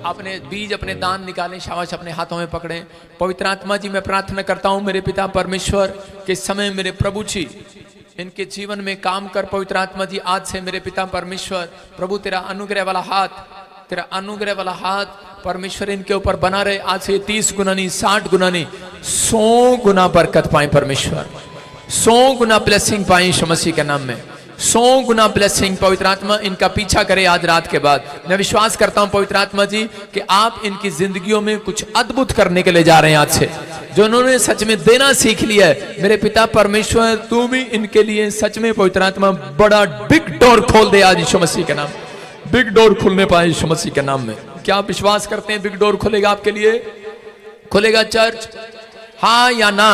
अपने बीज अपने दान निकालें, शाबाश, अपने हाथों में पकड़ें। पवित्र आत्मा जी मैं प्रार्थना करता हूँ मेरे पिता परमेश्वर के समय मेरे प्रभु जी इनके जीवन में काम कर। पवित्र आत्मा जी आज से मेरे पिता परमेश्वर प्रभु तेरा अनुग्रह वाला हाथ, तेरा अनुग्रह वाला हाथ परमेश्वर इनके ऊपर बना रहे। आज से 30 गुना नहीं, 60 गुना नहीं, 100 गुना बरकत पाए परमेश्वर, 100 गुना ब्लेसिंग पाए यीशु मसीह के नाम में, 100 गुना ब्लेसिंग। पवित्र आत्मा इनका पीछा करे आज रात के बाद। मैं विश्वास करता हूं पवित्र आत्मा जी कि आप इनकी जिंदगियों में कुछ अद्भुत करने के लिए जा रहे हैं। आज से जो उन्होंने सच में देना सीख लिया है मेरे पिता परमेश्वर, तू भी इनके लिए सच में पवित्र आत्मा बड़ा बिग डोर खोल दे आज यीशु मसीह के नाम, बिग डोर खुलने पाए यीशु मसीह के नाम में। क्या आप विश्वास करते हैं बिग डोर खुलेगा आपके लिए? खुलेगा चर्च? हाँ या ना?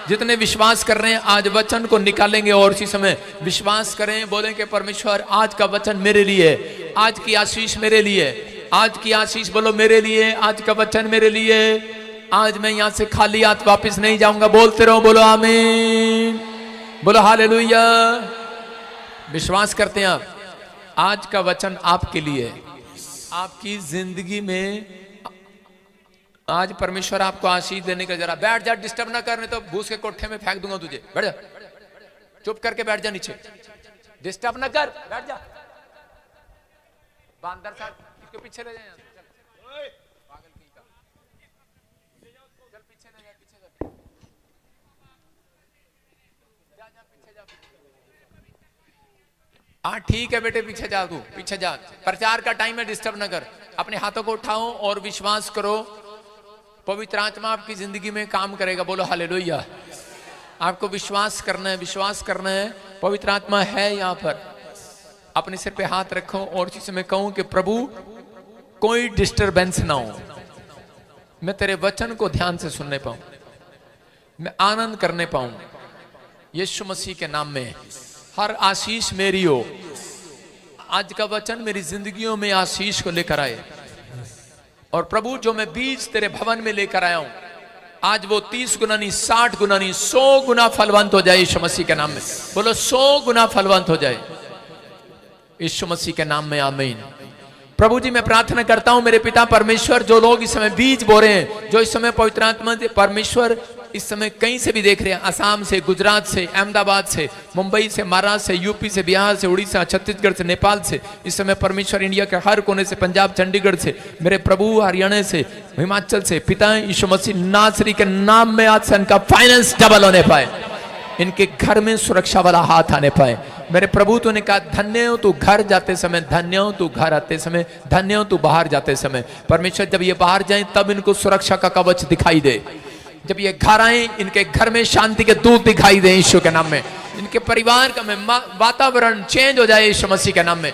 जितने विश्वास कर रहे हैं आज वचन को निकालेंगे और इसी समय विश्वास करें, बोलें कि परमेश्वर आज का वचन मेरे लिए, आज की आशीष मेरे लिए, आज की आशीष बोलो मेरे लिए, आज का वचन मेरे लिए। आज मैं यहां से खाली हाथ वापस नहीं जाऊंगा। बोलते रहो, बोलो आमीन, बोलो हालेलुया। विश्वास करते हैं आप आज का वचन आपके लिए, आपकी जिंदगी में आज परमेश्वर आपको आशीष देने का। जरा बैठ जा, डिस्टर्ब ना करने तो भूस के कोठे में फेंक दूंगा तुझे। बैठ जा, चुप करके बैठ जा नीचे, डिस्टर्ब ना कर, बैठ जा। बांदर साहब इसको पीछे ले जाए, पागल कहीं का, चल पीछे ले जा, पीछे जा, जा पीछे जा। हाँ ठीक है बेटे, पीछे जा, तू पीछे जा। प्रचार का टाइम है, डिस्टर्ब ना कर। अपने हाथों को उठाओ और विश्वास करो पवित्र आत्मा आपकी जिंदगी में काम करेगा। बोलो हालेलुया। आपको विश्वास करना है, विश्वास करना है। पवित्र आत्मा है यहाँ पर। अपने सिर पे हाथ रखो और इसी समय कहूं कि प्रभु कोई डिस्टरबेंस ना हो, मैं तेरे वचन को ध्यान से सुनने पाऊं, मैं आनंद करने पाऊं यीशु मसीह के नाम में। हर आशीष मेरी हो। आज का वचन मेरी जिंदगियों में आशीष को लेकर आए और प्रभु जो मैं बीज तेरे भवन में लेकर आया हूं आज वो 30 गुना नहीं, 60 गुना नहीं, 100 गुना फलवंत हो जाए यीशु मसीह के नाम में। बोलो 100 गुना फलवंत हो जाए यीशु मसीह के नाम में, आमीन। प्रभु जी मैं प्रार्थना करता हूं मेरे पिता परमेश्वर, जो लोग इस समय बीज बो रहे हैं, जो इस समय पवित्र आत्मा परमेश्वर इस समय कहीं से भी देख रहे हैं, असम से, गुजरात से, अहमदाबाद से, मुंबई से, महाराष्ट्र से, यूपी से, बिहार से, उड़ीसा, छत्तीसगढ़ से, नेपाल से, इस समय परमेश्वर इंडिया के हर कोने से, पंजाब, चंडीगढ़ से, मेरे प्रभु हरियाणा से, हिमाचल से, पिता यीशु मसीह नासरी के नाम में आज से इनका फाइनेंस डबल होने पाए, इनके घर में सुरक्षा वाला हाथ आने पाए। मेरे प्रभु तूने कहा धन्य हो तू घर जाते समय, धन्य हो तू घर आते समय, धन्य हो तू बाहर जाते समय। परमेश्वर जब ये बाहर जाए तब इनको सुरक्षा का कवच दिखाई दे, जब ये घर आए इनके घर में शांति के दूत दिखाई दे यीशु के नाम में। इनके परिवार का में वातावरण चेंज हो जाए यीशु मसीह के नाम में।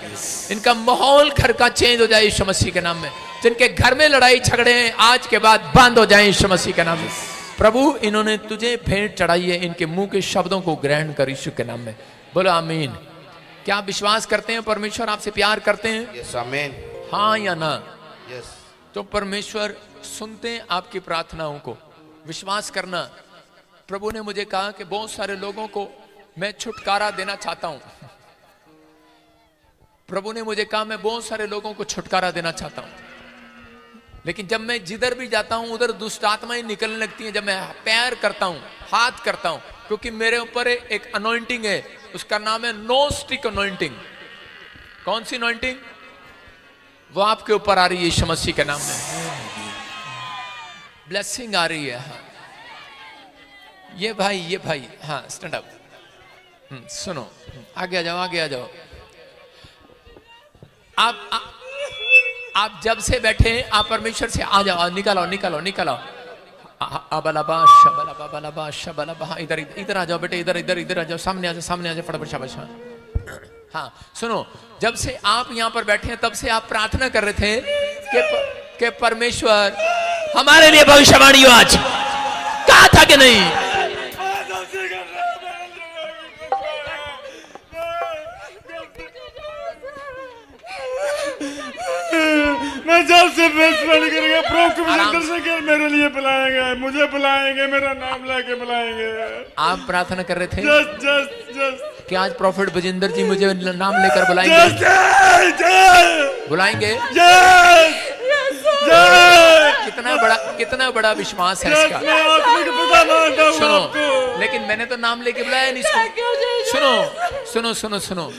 इनका माहौल घर का चेंज हो जाए यीशु मसीह के नाम में। जिनके घर में लड़ाई झगड़े हैं आज के बाद बंद हो जाए यीशु मसीह के नाम में। प्रभु इन्होंने तुझे भेंट चढ़ाई है, इनके मुंह के शब्दों को ग्रहण कर यीशु के नाम में। बोलो आमीन। क्या आप विश्वास करते हैं परमेश्वर आपसे प्यार करते हैं? यस आमीन। हाँ या ना? यस। तो परमेश्वर सुनते हैं आपकी प्रार्थनाओं को। विश्वास करना। प्रभु ने मुझे कहा कि बहुत सारे लोगों को मैं छुटकारा देना चाहता हूं। प्रभु ने मुझे कहा मैं बहुत सारे लोगों को छुटकारा देना चाहता हूं, लेकिन जब मैं जिधर भी जाता हूं उधर दुष्ट आत्माएं निकलने लगती हैं। जब मैं पैर करता हूं, हाथ करता हूं, क्योंकि मेरे ऊपर एक अनॉइंटिंग है, उसका नाम है नो स्टिक अनॉइंटिंग। कौन सी अनॉइंटिंग? वो आपके ऊपर आ रही है यीशु मसीह के नाम में। ब्लेसिंग आ रही है। हाँ। ये भाई हाँ स्टैंड अप। सुनो, आगे आ जाओ, आगे आ जाओ। आप जब से बैठे आप परमेश्वर से आ जाओ, निकालो। इधर आ जाओ बेटे, इधर आ जाओ, सामने आ जाओ फटाफट, शाबाश। हाँ सुनो, जब से आप यहाँ पर बैठे हैं तब से आप प्रार्थना कर रहे थे कि परमेश्वर हमारे लिए भविष्यवाणी हो। आज कहा था कि नहीं? मैं जब से फेस्टिवल करेंगे प्रो से मेरे लिए बुलाएंगे, मुझे बुलाएंगे, मेरा नाम लेके बुलाएंगे। आप प्रार्थना कर रहे थे जस्ट कि आज प्रॉफिट बजिंदर जी मुझे नाम लेकर बुलाएंगे? बुलाएंगे? कितना बड़ा विश्वास है यस, इसका। मैं आत्मिक पिता मानता हूँ सुनो, आपको। लेकिन मैंने तो नाम लेके बुलाया नहीं इसको। सुनो सुनो सुनो सुनो,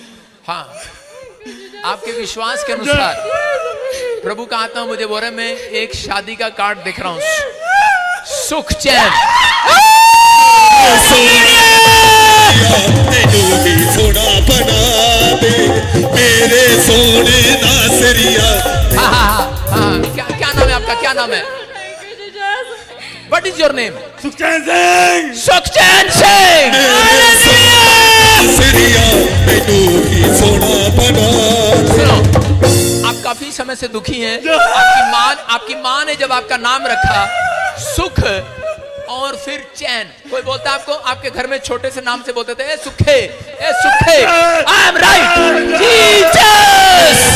हाँ, आपके विश्वास के अनुसार प्रभु का आत्मा मुझे बोल रहा है, मैं एक शादी का कार्ड देख रहा हूँ, सुख चैन। सोना बना दे मेरे सोने नासरिया। क्या नाम है आपका, क्या नाम है? What is your name? सुखचैन Singh. सुखचैन Singh. सोना बना। सुनो, आप काफी समय से दुखी हैं। आपकी माँ ने जब आपका नाम रखा सुख और फिर चैन, कोई बोलता है आपको, आपके घर में छोटे से नाम से बोलते थे, ए सुखे, ए सुखे। I am right, Jesus.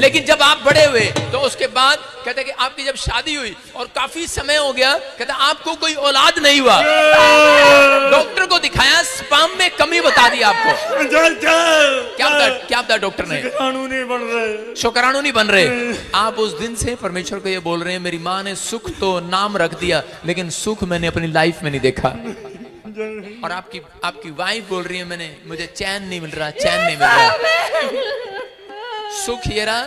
लेकिन जब आप बड़े हुए तो उसके बाद कहते कि आपकी जब शादी हुई और काफी समय हो गया, कहते आपको कोई औलाद नहीं हुआ, डॉक्टर को दिखाया, स्पर्म में कमी बता दी आपको। क्या बता डॉक्टर ने? शुक्राणु नहीं बन रहे। शुक्राणु नहीं बन रहे। आप उस दिन से परमेश्वर को ये बोल रहे हैं, मेरी माँ ने सुख तो नाम रख दिया, लेकिन सुख मैंने अपनी लाइफ में नहीं देखा। और आपकी वाइफ बोल रही है, मुझे चैन नहीं मिल रहा, चैन नहीं मिल रहा। सुख ये रहा,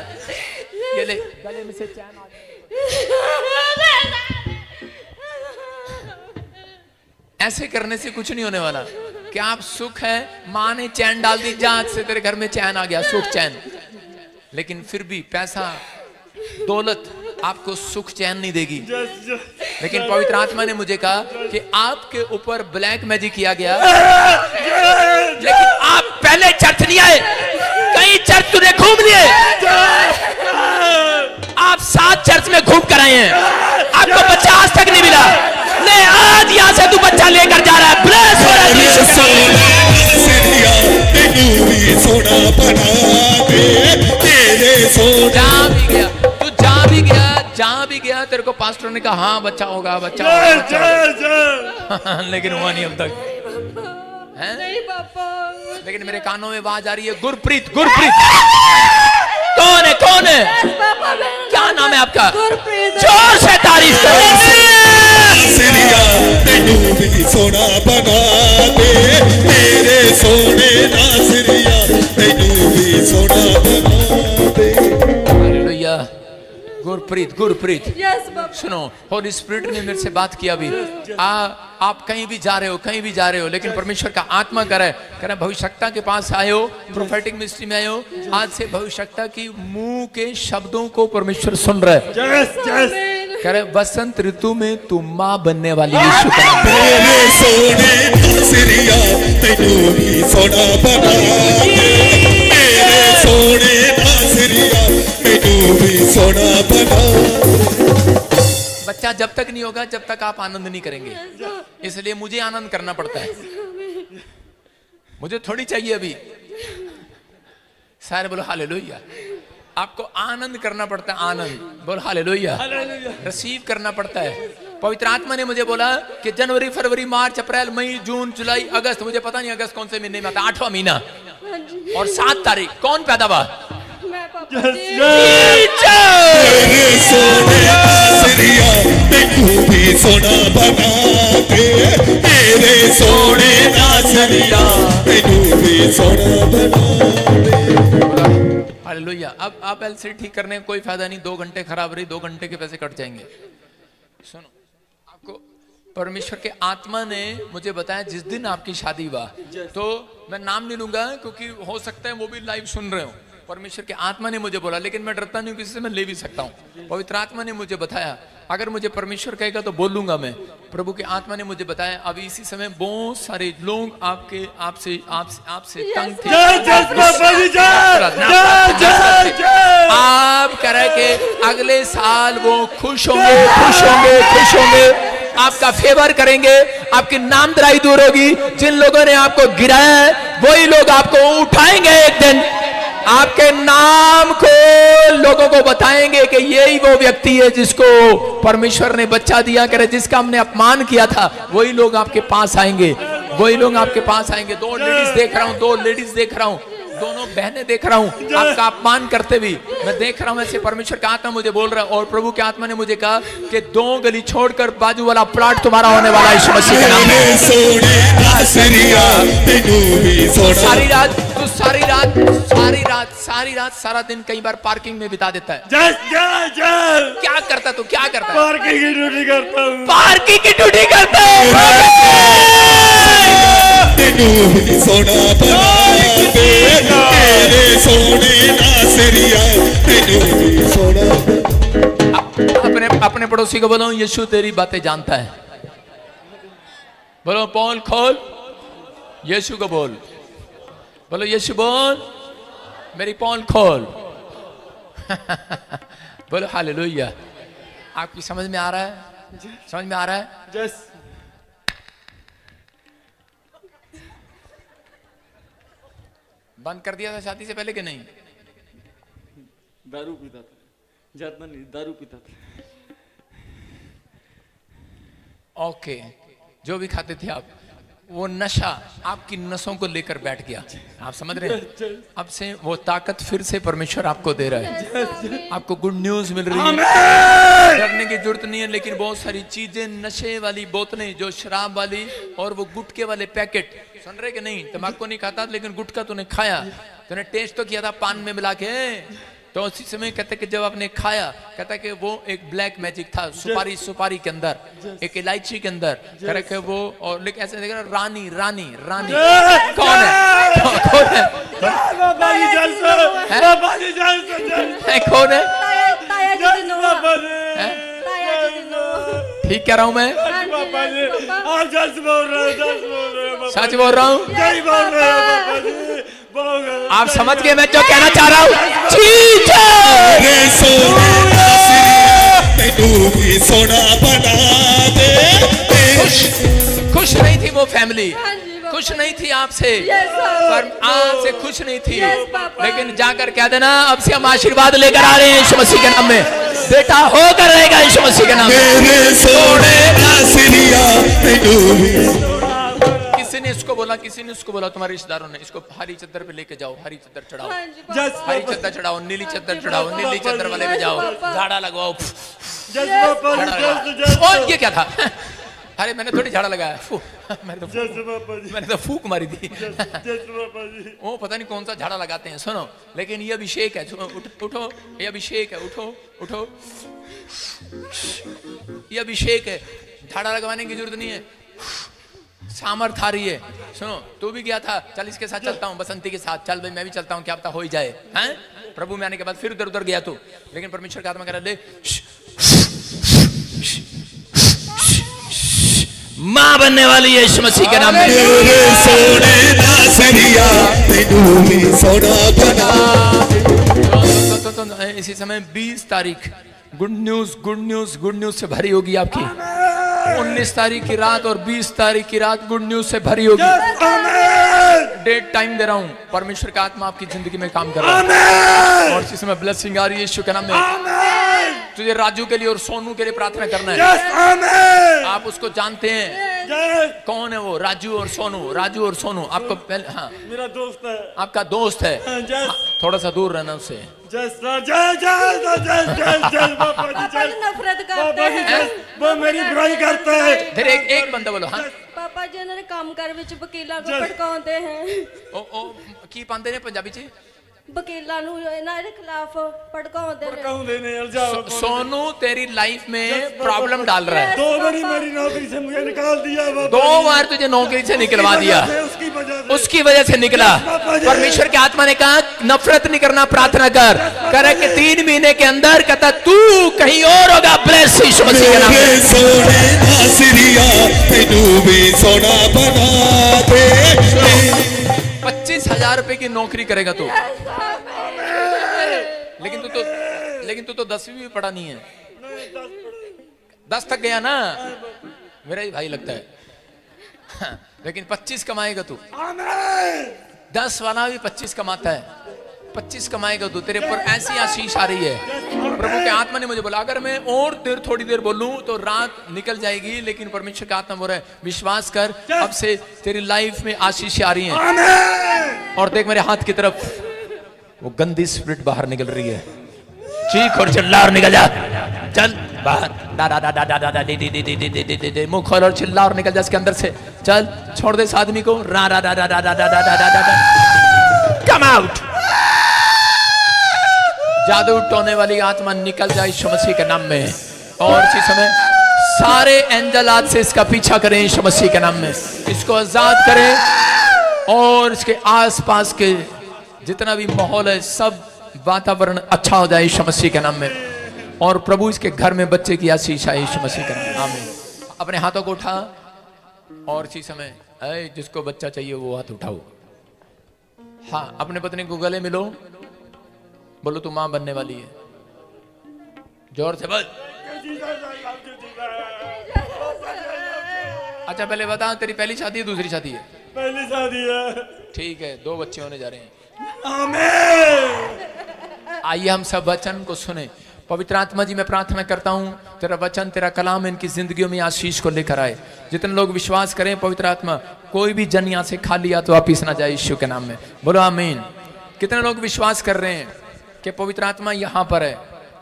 ये ले गले में से चैन आ गया। ऐसे करने से कुछ नहीं होने वाला। क्या आप सुख है, माँ ने चैन डाल दी, जहां से तेरे घर में चैन आ गया, सुख चैन। लेकिन फिर भी पैसा दौलत आपको सुख चैन नहीं देगी। लेकिन पवित्र आत्मा ने मुझे कहा कि आपके ऊपर ब्लैक मैजिक किया गया, लेकिन आप पहले चर्च नहीं आए, कई चर्च तूने घूम लिए, आप 7 चर्च में घूम कर आए हैं, आपको बच्चा आज तक नहीं मिला। ले आज यहाँ से तू बच्चा लेकर जा रहा है, ब्लेस हो रहा है। सोना बना दे तेरे सोना। जहां भी गया तेरे को पास्टर ने कहा हाँ बच्चा होगा, बच्चा होगा, बच्चा होगा। लेकिन हुआ नहीं अब तक है? नहीं पापा। लेकिन मेरे कानों में आवाज आ रही है, गुरप्रीत। कौन है? पापा क्या नाम है आपका? गुरप्रीत। जोर से तारीफ करो। सोना बना दे तेरे सोने नासरिया, तैनू भी सोना बना दे। हालेलुया। गुरप्रीत। Yes papa. सुनो, होली स्पिरिट ने मेरे से बात किया अभी। आप कहीं भी जा रहे हो, लेकिन परमेश्वर का आत्मा कह रहा है भविष्यता के पास आए हो, प्रोफेटिक मिनिस्ट्री में आए हो, आज से भविष्यता की मुंह के शब्दों को परमेश्वर सुन रहा है। कह रहे बसंत ऋतु में तू माँ बनने वाली यीशु का तेरे सोने नासरिया, तैनू भी सोना बना दे तेरे सोने नासरिया, तैनू भी सोना बना। बच्चा जब तक नहीं होगा जब तक आप आनंद नहीं करेंगे, इसलिए मुझे आनंद करना पड़ता है। मुझे थोड़ी चाहिए अभी। सारे बोलो हालेलुया। आपको आनंद करना पड़ता है, आनंद बोल हालेलुया। रिसीव करना पड़ता है। पवित्र आत्मा ने मुझे बोला कि जनवरी, फरवरी, मार्च, अप्रैल, मई, जून, जुलाई, अगस्त, मुझे पता नहीं अगस्त कौन से महीने में आता, 8वां महीना और 7 तारीख कौन पैदा हुआ? मैं पापा। तेरे सोने नासरिया, तैनू भी सोना बना दे तेरे सोने नासरिया, तैनू भी सोना बना दे। हालेलुया। अब आप एलसीडी ठीक करने का कोई फायदा नहीं, 2 घंटे खराब रही, 2 घंटे के पैसे कट जाएंगे। सुनो, आपको परमेश्वर के आत्मा ने मुझे बताया जिस दिन आपकी शादी हुआ, तो मैं नाम नहीं लूंगा क्योंकि हो सकता है वो भी लाइव सुन रहे हो। परमेश्वर के आत्मा ने मुझे बोला, लेकिन मैं डरता नहीं, किसी से मैं ले भी सकता हूँ। पवित्र आत्मा ने मुझे बताया, अगर मुझे परमेश्वर कहेगा तो बोलूंगा मैं। प्रभु के आत्मा ने मुझे बताया अभी इसी समय बहुत सारे लोग आपसे तंग थे। आप कह रहे कि अगले साल वो खुश होंगे, आपका फेवर करेंगे, आपकी नामधराई दूर होगी। जिन लोगों ने आपको गिराया है वही लोग आपको उठाएंगे एक दिन, आपके नाम को लोगों को बताएंगे कि यही वो व्यक्ति है जिसको परमेश्वर ने बच्चा दिया, करे जिसका हमने अपमान किया था, वही लोग आपके पास आएंगे, 2 लेडीज देख रहा हूं, दोनों बहनें देख रहा हूँ आपका अपमान करते भी, मैं देख रहा हूँ ऐसे। परमेश्वर का आत्मा मुझे बोल रहा है और प्रभु के आत्मा ने मुझे कहा कि 2 गली छोड़कर बाजू वाला प्लाट तुम्हारा होने वाला है यीशु मसीह के नाम में। सारी रात सारा दिन कई बार पार्किंग में बिता देता है। क्या करता तू, क्या करता है? पार्किंग की ड्यूटी करता हूँ। पार्किंग की ड्यूटी करता है। सोना बना दे तेरे सोने नासरिया, सोना। अपने पड़ोसी को बोलो यीशु तेरी बातें जानता है। बोलो पोल खोल, यीशु को बोल। बोलो यीशु बोल मेरी पोल खोल। बोलो हालेलुया। आपकी समझ में आ रहा है? समझ में आ रहा है? यस। बंद कर दिया था शादी से पहले कि नहीं? दारू पीता था, ज्यादा नहीं, दारू पीता था। ओके, जो भी खाते थे आप, वो नशा आपकी नसों को लेकर बैठ गया। आप समझ रहे हैं? अब से वो ताकत फिर से परमेश्वर आपको दे रहा है। आपको गुड न्यूज मिल रही है। डरने की जरूरत नहीं है, लेकिन बहुत सारी चीजें, नशे वाली बोतलें, जो शराब वाली और वो गुटके वाले पैकेट, सुन रहे कि नहीं? तंबाकू नहीं खाता लेकिन गुटखा तूने खाया, तूने टेस्ट तो किया था पान में मिला के। तो उसी समय कहते कि जब आपने खाया, कहता कि वो एक ब्लैक मैजिक था, सुपारी के अंदर, एक इलायची के अंदर, कह रहे वो, और लेकिन ऐसे देख रहा रानी रानी रानी कौन है? कौन है? कौन है? ठीक कह रहा हूँ मैं? सच बोल रहा हूँ? आप समझ गए मैं जो कहना चाह रहा हूँ? सोना बना दे। खुश नहीं थी वो फैमिली, खुश नहीं थी आपसे, पर आपसे खुश नहीं थी, लेकिन जाकर कह देना अब से हम आशीर्वाद लेकर आ रहे हैं यीशु मसीह के नाम में। बेटा होकर रहेगा यीशु मसीह के नाम में। किसी ने इसको बोला, किसी ने उसको बोला, तुम्हारे रिश्तेदारों ने, इसको हरी चद्दर पे लेके जाओ, हरी चद्दर चढ़ाओ, हरी चद्दर चढ़ाओ, नीली चद्दर चढ़ाओ, नीली चद्दर वाले पे जाओ, झाड़ा लगवाओ। और ये क्या था? अरे मैंने थोड़ी झाड़ा लगाया, मैंने तो फूक मारी थी। वो पता नहीं कौन सा झाड़ा लगाते हैं। सुनो, लेकिन ये अभिषेक है, उठो, ये अभिषेक है, उठो उठो, ये अभिषेक है, झाड़ा लगवाने की जरूरत नहीं है, सामर्थ आ रही है। सुनो, तू भी गया था, चल इसके साथ चलता हूँ, बसंती के साथ चल भाई, मैं भी चलता हूँ, क्या पता हो ही जाए। हैं? प्रभु में आने के बाद फिर उधर उधर गया तू, लेकिन परमेश्वर का आत्मा कह रहा ले मां बनने वाली है यीशु मसीह के नाम में। इसी समय 20 तारीख गुड न्यूज से भरी होगी आपकी। 19 तारीख की रात और 20 तारीख की रात गुड न्यूज से भरी होगी। डेट टाइम दे रहा हूं, परमेश्वर का आत्मा आपकी जिंदगी में काम कर रहा है और इसी समय ब्लेसिंग आ रही है यीशु के नाम में। तुझे राजू के लिए और सोनू के लिए प्रार्थना करना है। आप उसको जानते हैं? कौन है वो? राजू और सोनू। राजू और सोनू आपको पहले, हाँ मेरा दोस्त है, आपका दोस्त है। थोड़ा सा दूर रहना उससे। नफरत करते हैं, वो मेरी बुराई करता है। फिर एक बंदा बोलो। हाँ पापा जी ने काम कर विच वकीला को भड़काਉਂਦੇ हैं। ओ की पांदे ने पंजाबी च? वकीला नु इन्हां दे खिलाफ भड़काਉਂਦੇ ने। सोनू तेरी लाइफ में प्रॉब्लम डाल रहा है। 2 बार मेरी नौकरी से मुझे निकाल दिया। 2 बार तुझे नौकरी से निकलवा दिया, उसकी वजह से निकला। परमेश्वर के आत्मा ने कहा नफरत नहीं करना, प्रार्थना कर। करे कि 3 महीने के अंदर कहता तू कहीं और होगा। ब्लेस यीशु मसीह के नाम में। सोने नासरिया तैनू भी सोना बना दे। 25,000 रुपए की नौकरी करेगा तू, लेकिन तू तो 10वीं भी पढ़ा नहीं है। 10 तक गया ना, मेरा ही भाई लगता है। लेकिन 25 कमाएगा तू। 10 वाला भी 25 कमाता है। 25 कमाएगा तू, तेरे पर ऐसी आशीष आ रही है। प्रभु के आत्मा ने मुझे बोला अगर मैं और थोड़ी देर बोलूं तो रात निकल जाएगी, लेकिन परमेश्वर का आत्मा बोल रहा है विश्वास कर, अब से तेरी लाइफ में आशीष आ रही है। और देख मेरे हाथ की तरफ वो गंदी स्पिरिट बाहर निकल रही है। चीख और चिल्ला और निकल जा, चल बाहर, डा डा डा डा डा डा दे दे दे दे दे दे दे दे, मुंह खोल और चिल्ला और निकल जा इसके अंदर से। चल छोड़ दे इस आदमी को, रा रा डा डा डा डा डा डा डा डा, कम आउट। जादू टोने वाली आत्मा निकल जाए यीशु मसीह के नाम में। और इसी समय सारे एंजल आज से इसका पीछा करें यीशु मसीह के नाम में, इसको आजाद करें और इसके आसपास के जितना भी माहौल है सब वातावरण अच्छा हो जाए यीशु मसीह के नाम में। और प्रभु इसके घर में बच्चे की आशीष आए यीशु मसीह के नाम में, आमीन। अपने हाथों को उठा और इसी समय जिसको बच्चा चाहिए वो हाथ उठाओ। हाँ, अपने पत्नी को गले मिलो, बोलो तू मां बनने वाली है, जोर से बोल। अच्छा पहले बता, तेरी पहली शादी है दूसरी शादी है? पहली शादी है। ठीक है, 2 बच्चे होने जा रहे हैं। आमीन। आइए हम सब वचन को सुने। पवित्र आत्मा जी मैं प्रार्थना करता हूं तेरा वचन तेरा कलाम इनकी जिंदगियों में आशीष को लेकर आए। जितने लोग विश्वास करें पवित्र आत्मा कोई भी जन यहाँ से खाली या तो वापिस ना जाए यीशु के नाम में, बोलो आमीन। कितने लोग विश्वास कर रहे हैं कि पवित्र आत्मा यहाँ पर है?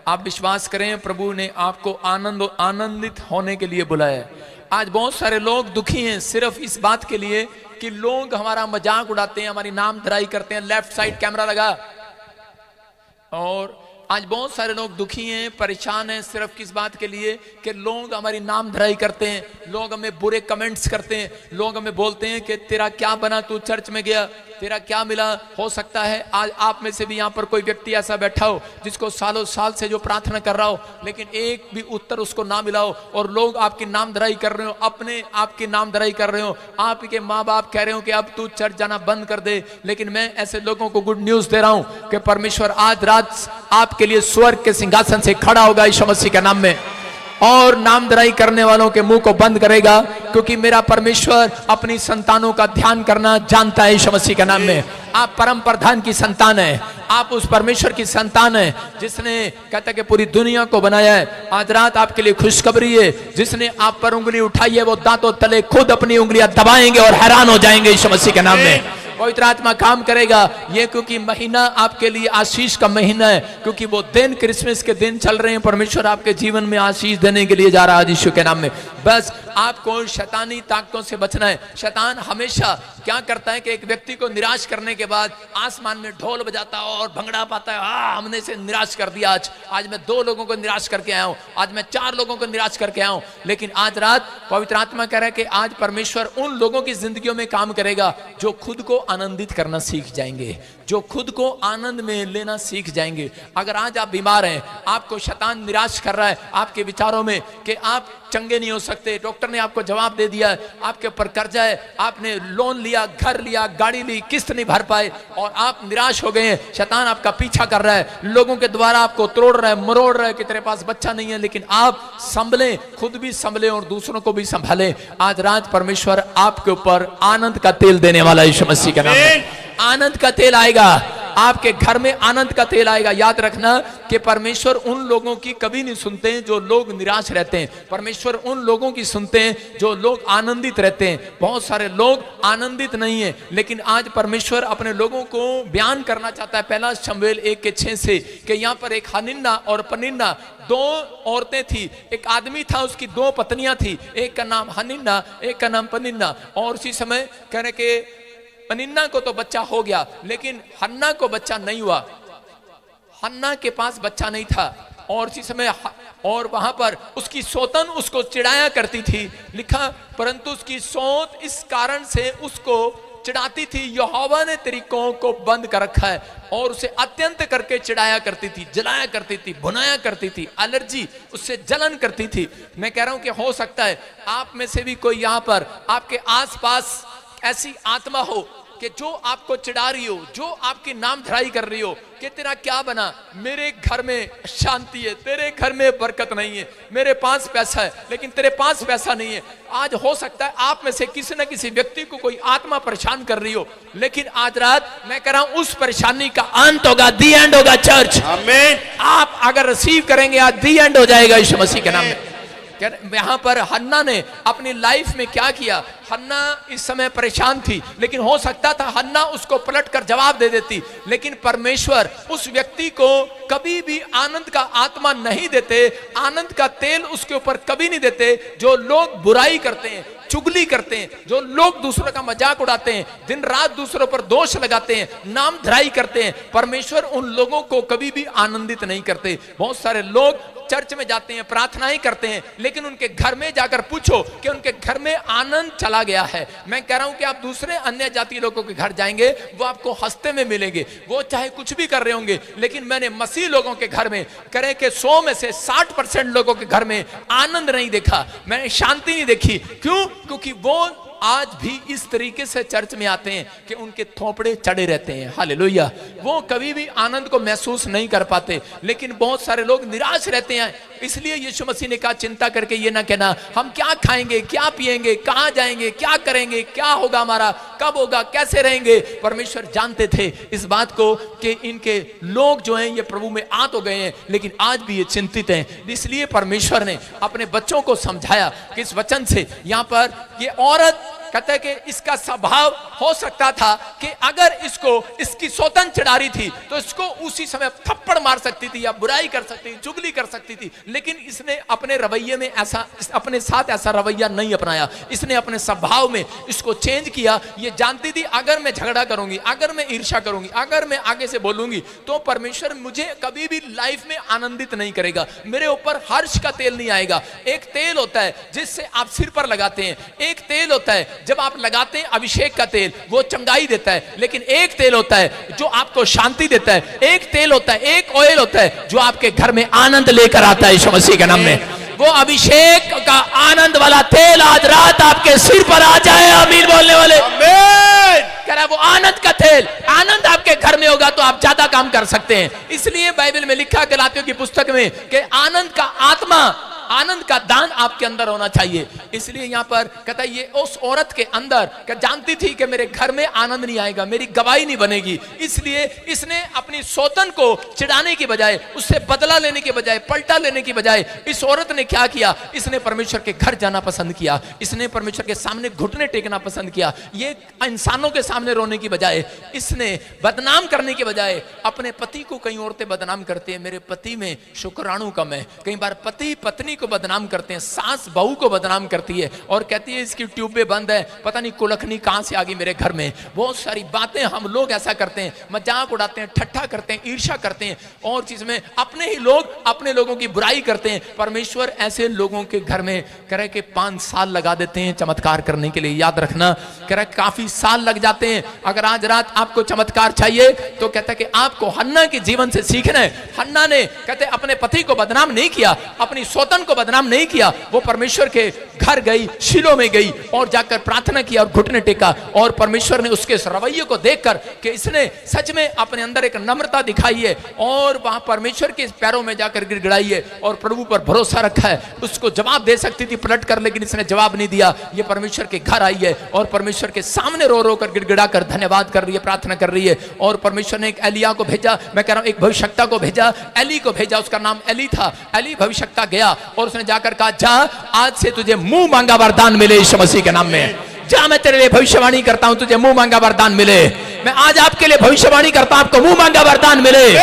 आप विश्वास करें प्रभु ने आपको आनंदित होने के लिए बुलाया है। आज बहुत सारे लोग दुखी हैं सिर्फ इस बात के लिए कि लोग हमारा मजाक उड़ाते हैं, हमारी नामधराई करते हैं। लेफ्ट साइड कैमरा लगा। और आज बहुत सारे लोग दुखी हैं, परेशान हैं सिर्फ किस बात के लिए कि लोग हमारी नामधराई करते हैं, लोग हमें बुरे कमेंट्स करते हैं, लोग हमें बोलते हैं कि तेरा क्या बना, तू चर्च में गया, तेरा क्या मिला। हो सकता है आज आप में से भी यहाँ पर कोई व्यक्ति ऐसा बैठा हो जिसको सालों साल से जो प्रार्थना कर रहा हो लेकिन एक भी उत्तर उसको ना मिला हो, और लोग आपकी नामधराई कर रहे हो, अपने आपकी नामधराई कर रहे हो, आपके माँ बाप कह रहे हो कि अब तू चर्च जाना बंद कर दे। लेकिन मैं ऐसे लोगों को गुड न्यूज दे रहा हूँ कि परमेश्वर आज रात आपके लिए स्वर्ग के सिंहासन से खड़ा होगा यीशु मसीह के नाम में, और नामधराई करने वालों के मुंह को बंद करेगा, क्योंकि मेरा परमेश्वर अपनी संतानों का ध्यान करना जानता है यीशु मसीह के नाम में। आप परम प्रधान की संतान है, आप उस परमेश्वर की संतान है जिसने कहता है कि पूरी दुनिया को बनाया है। आज रात आपके लिए खुशखबरी है, जिसने आप पर उंगली उठाई है वो दांतों तले खुद अपनी उंगलियां दबाएंगे और हैरान हो जाएंगे यीशु मसीह के नाम में। पवित्र आत्मा काम करेगा ये, क्योंकि महीना आपके लिए आशीष का महीना है, क्योंकि वो दिन क्रिसमस के दिन चल रहे हैं। परमेश्वर आपके जीवन में आशीष देने के लिए जा रहा है यीशु के नाम में। बस आपको शैतानी ताकतों से बचना है। शैतान हमेशा क्या करता है कि एक व्यक्ति को निराश करने के बाद आसमान में ढोल बजाता है और भंगड़ा पाता है, हमने इसे निराश कर दिया, आज मैं 2 लोगों को निराश करके आया हूं, आज मैं 4 लोगों को निराश करके आया हूं। लेकिन आज रात पवित्र आत्मा कह रहा है कि आज परमेश्वर उन लोगों की जिंदगियों में काम करेगा जो खुद को आनंदित करना सीख जाएंगे, जो खुद को आनंद में लेना सीख जाएंगे। अगर आज आप बीमार हैं, आपको शैतान निराश कर रहा है आपके विचारों में कि आप चंगे नहीं हो सकते, डॉक्टर ने आपको जवाब दे दिया, आपके ऊपर कर्जा है, आपने लोन लिया, घर लिया, गाड़ी ली, किस्त नहीं भर पाए और आप निराश हो गए हैं। शैतान आपका पीछा कर रहा है, लोगों के द्वारा आपको तोड़ रहा है, मरोड़ रहा है कि तेरे पास बच्चा नहीं है। लेकिन आप संभलें, खुद भी संभलें और दूसरों को भी संभालें। आज रात परमेश्वर आपके ऊपर आनंद का तेल देने वाला है यीशु मसीह के नाम में। आनंद का तेल आएगा आपके घर में, आनंद का तेल आएगा। याद रखना कि परमेश्वर उन लोगों की कभी नहीं सुनते हैं जो लोग निराश रहते हैं, परमेश्वर उन लोगों की सुनते हैं जो लोग आनंदित रहते हैं। बहुत सारे लोग आनंदित नहीं है, लेकिन आज परमेश्वर अपने लोगों को बयान करना चाहता है। पहला शमूएल 1:6 से कि यहाँ पर एक हन्निन्ना और पनिन्ना 2 औरतें थी, एक आदमी था उसकी 2 पत्नियां थी, एक का नाम हन्निन्ना, एक का नाम पनिन्ना। और उसी समय कह रहे कि पनिन्ना को तो बच्चा हो गया लेकिन हन्ना को बच्चा नहीं हुआ, हन्ना के पास बच्चा नहीं था। और इसी समय और वहां पर उसकी सौतन उसको चिढ़ाया करती थी, लिखा परंतु उसकी सौत इस कारण से उसको चिढ़ाती थी, यहोवा ने तेरी कोख को बंद कर रखा है, और उसे अत्यंत करके चिढ़ाया करती थी, जलाया करती थी, भुनाया करती थी, एलर्जी उससे जलन करती थी। मैं कह रहा हूं कि हो सकता है आप में से भी कोई यहां पर आपके आसपास ऐसी आत्मा हो कि जो आपको चिढ़ा रही हो, जो आपकी नाम धराई कर रही हो कि तेरा क्या बना, मेरे घर में शांति है, तेरे घर में बरकत नहीं है, मेरे पास पैसा है लेकिन तेरे पास पैसा नहीं है। आज हो सकता है आप में से किसी न किसी व्यक्ति को कोई आत्मा परेशान कर रही हो, लेकिन आज रात मैं कह रहा हूं उस परेशानी का अंत होगा, दी एंड होगा चर्च। आमीन। आप अगर रिसीव करेंगे आज दी एंड हो जाएगा यीशु मसीह के नाम में। यहां पर हन्ना ने अपनी लाइफ में क्या किया, हन्ना इस समय परेशान थी, लेकिन हो सकता था हन्ना उसको पलटकर जवाब दे देती, लेकिन परमेश्वर उस व्यक्ति को कभी भी आनंद का आत्मा नहीं देते, आनंद का तेल उसके ऊपर कभी नहीं देते। जो लोग बुराई करते हैं, चुगली करते हैं, जो लोग दूसरों का मजाक उड़ाते हैं, दिन रात दूसरों पर दोष लगाते हैं, नाम धराई करते हैं, परमेश्वर उन लोगों को कभी भी आनंदित नहीं करते। बहुत सारे लोग चर्च में जाते हैं, प्रार्थनाएं करते हैं, लेकिन उनके घर में जाकर पूछो कि उनके घर में आनंद चला गया है। मैं कह रहा हूं कि आप दूसरे अन्य जाति लोगों के घर जाएंगे, वो आपको हंसते में मिलेंगे, वो चाहे कुछ भी कर रहे होंगे, लेकिन मैंने मसीह लोगों के घर में करें कि 100 में से 60% लोगों के घर में आनंद नहीं देखा, मैंने शांति नहीं देखी। क्यों? क्योंकि वो आज भी इस तरीके से चर्च में आते हैं कि उनके थोपड़े चढ़े रहते हैं। हालेलुया। वो कभी भी आनंद को महसूस नहीं कर पाते, लेकिन बहुत सारे लोग निराश रहते हैं। इसलिए यीशु मसीह ने कहा चिंता करके ये ना कहना हम क्या खाएंगे, क्या पिएंगे, कहां जाएंगे, क्या करेंगे, क्या होगा हमारा, कब होगा, कैसे रहेंगे। परमेश्वर जानते थे इस बात को कि इनके लोग जो हैं ये प्रभु में आ तो गए हैं, लेकिन आज भी ये चिंतित हैं। इसलिए परमेश्वर ने अपने बच्चों को समझाया कि इस वचन से यहां पर ये औरत कहते हैं कि इसका स्वभाव हो सकता था कि अगर इसको इसकी सौतन चिढ़ारी थी तो इसको उसी समय थप्पड़ मार सकती थी या बुराई कर सकती थी, चुगली कर सकती थी, लेकिन इसने अपने रवैये में ऐसा, अपने साथ ऐसा रवैया नहीं अपनाया। इसने अपने स्वभाव में इसको चेंज किया। ये जानती थी अगर मैं झगड़ा करूंगी, अगर मैं ईर्ष्या करूंगी, अगर मैं आगे से बोलूंगी तो परमेश्वर मुझे कभी भी लाइफ में आनंदित नहीं करेगा, मेरे ऊपर हर्ष का तेल नहीं आएगा। एक तेल होता है जिससे आप सिर पर लगाते हैं, एक तेल होता है जब आप लगाते हैं अभिषेक का तेल, वो चंगाई देता है, लेकिन एक तेल होता है जो आपको शांति देता है, एक तेल होता है, एक ऑयल होता है जो आपके घर में आनंद लेकर आता है यीशु मसीह के नाम में। वो अभिषेक का आनंद वाला तेल आज रात आपके सिर पर आ जाए। आमीन बोलने वाले। कह रहा वो आनंद का तेल, आनंद आपके घर में होगा तो आप ज्यादा काम कर सकते हैं। इसलिए बाइबल में लिखा गलातियों की पुस्तक में कि आनंद का आत्मा, आनंद का दान आपके अंदर होना चाहिए। इसलिए यहां पर कहता है ये उस औरत के अंदर जानती थी कि मेरे घर में आनंद नहीं आएगा, मेरी गवाही नहीं बनेगी, इसलिए इसने अपनी सौतन को चिढ़ाने की बजाय, उससे बदला लेने के बजाय, पलटा लेने की बजाय इस औरत ने क्या किया, इसने परमेश्वर के घर जाना पसंद किया, इसने परमेश्वर के सामने घुटने टेकना पसंद किया। ये इंसानों के सामने रोने की बजाय, इसने बदनाम करने की बजाय अपने पति को, कई औरतें बदनाम करती है मेरे पति में शुक्राणु कम है, कई बार पति पत्नी को बदनाम करते हैं, सास बहू को बदनाम करती है और कहती है इसकी ट्यूबें बंद है, पता नहीं कुलखनी कहां से आ गई मेरे घर में। बहुत सारी बातें हम लोग ऐसा करते हैं, मजाक उड़ाते हैं, ठट्ठा करते हैं, ईर्ष्या करते हैं और चीज में अपने ही लोग अपने लोगों की बुराई करते हैं। परमेश्वर ऐसे लोगों के घर में कह रहे कि 5 साल लगा देते हैं चमत्कार करने के लिए। याद रखना, कह रहे काफी साल लग जाते हैं। अगर आज रात आपको चमत्कार चाहिए तो कहता है कि आपको हन्ना के जीवन से सीखना है। हन्ना ने कहते अपने पति को बदनाम नहीं किया, अपनी सौतन को बदनाम नहीं किया, वो परमेश्वर के घर गई, शिलो में गई और जाकर प्रार्थना किया और घुटने टेका, और परमेश्वर ने उसके रवैये को देखकर कि इसने सच में अपने अंदर एक नम्रता दिखाई है और वहां परमेश्वर के पैरों में जाकर गिड़गिड़ाई है और प्रभु पर भरोसा रखा है। उसको जवाब दे सकती थी पलट कर, लेकिन इसने जवाब नहीं दिया। ये परमेश्वर के घर आई है और परमेश्वर के सामने रो रो कर गिड़गिड़ा कर धन्यवाद कर रही है, प्रार्थना कर रही है। और परमेश्वर ने एक एलिया को भेजा, मैं कह रहा हूं एक भविष्यवक्ता को भेजा, एली को भेजा, उसका नाम एली था। एली भविष्यवक्ता गया और उसने जाकर कहा जा आज से तुझे मुंह मांगा वरदान मिले यीशु मसीह के नाम में। जा मैं तेरे लिए भविष्यवाणी करता हूं, तुझे मुंह मांगा वरदान मिले। मैं आज आपके लिए भविष्यवाणी करता हूं, आपको मुंह मांगा वरदान मिले।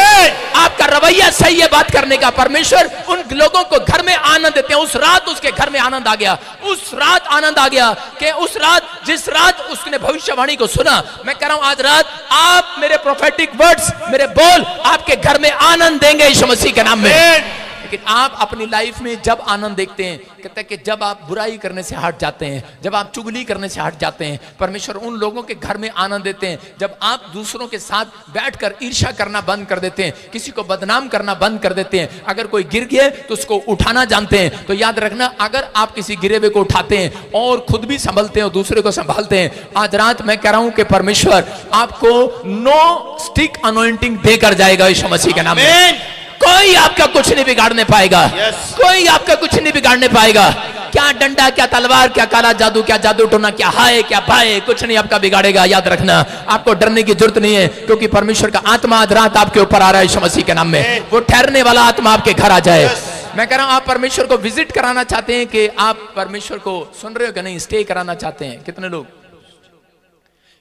आपका रवैया सही है बात करने का। परमेश्वर उन लोगों को घर में आनंद देते हैं। उस रात उसके घर में आनंद आ गया, उस रात आनंद आ गया कि उस रात जिस रात उसने भविष्यवाणी को सुना, मैं कह रहा हूं आज रात आप मेरे प्रोफेटिक वर्ड्स, मेरे बोल आपके घर में आनंद देंगे यीशु मसीह के नाम में। लेकिन आप अपनी लाइफ में जब आनंद देखते हैं, कहते हैं कि जब आप बुराई करने से हट जाते हैं, जब आप चुगली करने से हट जाते हैं, परमेश्वर उन लोगों के घर में आनंद देते हैं जब आप दूसरों के साथ बैठकर ईर्ष्या करना बंद कर देते हैं, किसी को बदनाम करना बंद कर देते हैं। अगर कोई गिर गया तो उसको उठाना जानते हैं। तो याद रखना, अगर आप किसी गिरे हुए को उठाते हैं और खुद भी संभलते हैं और दूसरे को संभालते हैं, आज रात मैं कह रहा हूं कि परमेश्वर आपको नो स्टिक अनॉइंटिंग देकर जाएगा यीशु मसीह के नाम में। कोई आपका कुछ नहीं बिगाड़ने पाएगा, कोई आपका कुछ नहीं बिगाड़ने पाएगा। क्या डंडा, क्या तलवार, क्या काला जादू, क्या जादू टोना, क्या हाय, क्या भाई, कुछ नहीं आपका बिगाड़ेगा। याद रखना, आपको डरने की जरूरत नहीं है, क्योंकि परमेश्वर का आत्मा आज रात आपके ऊपर आ रहा है यीशु मसीह के नाम में। वो ठहरने वाला आत्मा आपके घर आ जाए। मैं कह रहा हूं, आप परमेश्वर को विजिट कराना चाहते हैं कि आप परमेश्वर को सुन रहे हो कि नहीं, स्टे कराना चाहते हैं? कितने लोग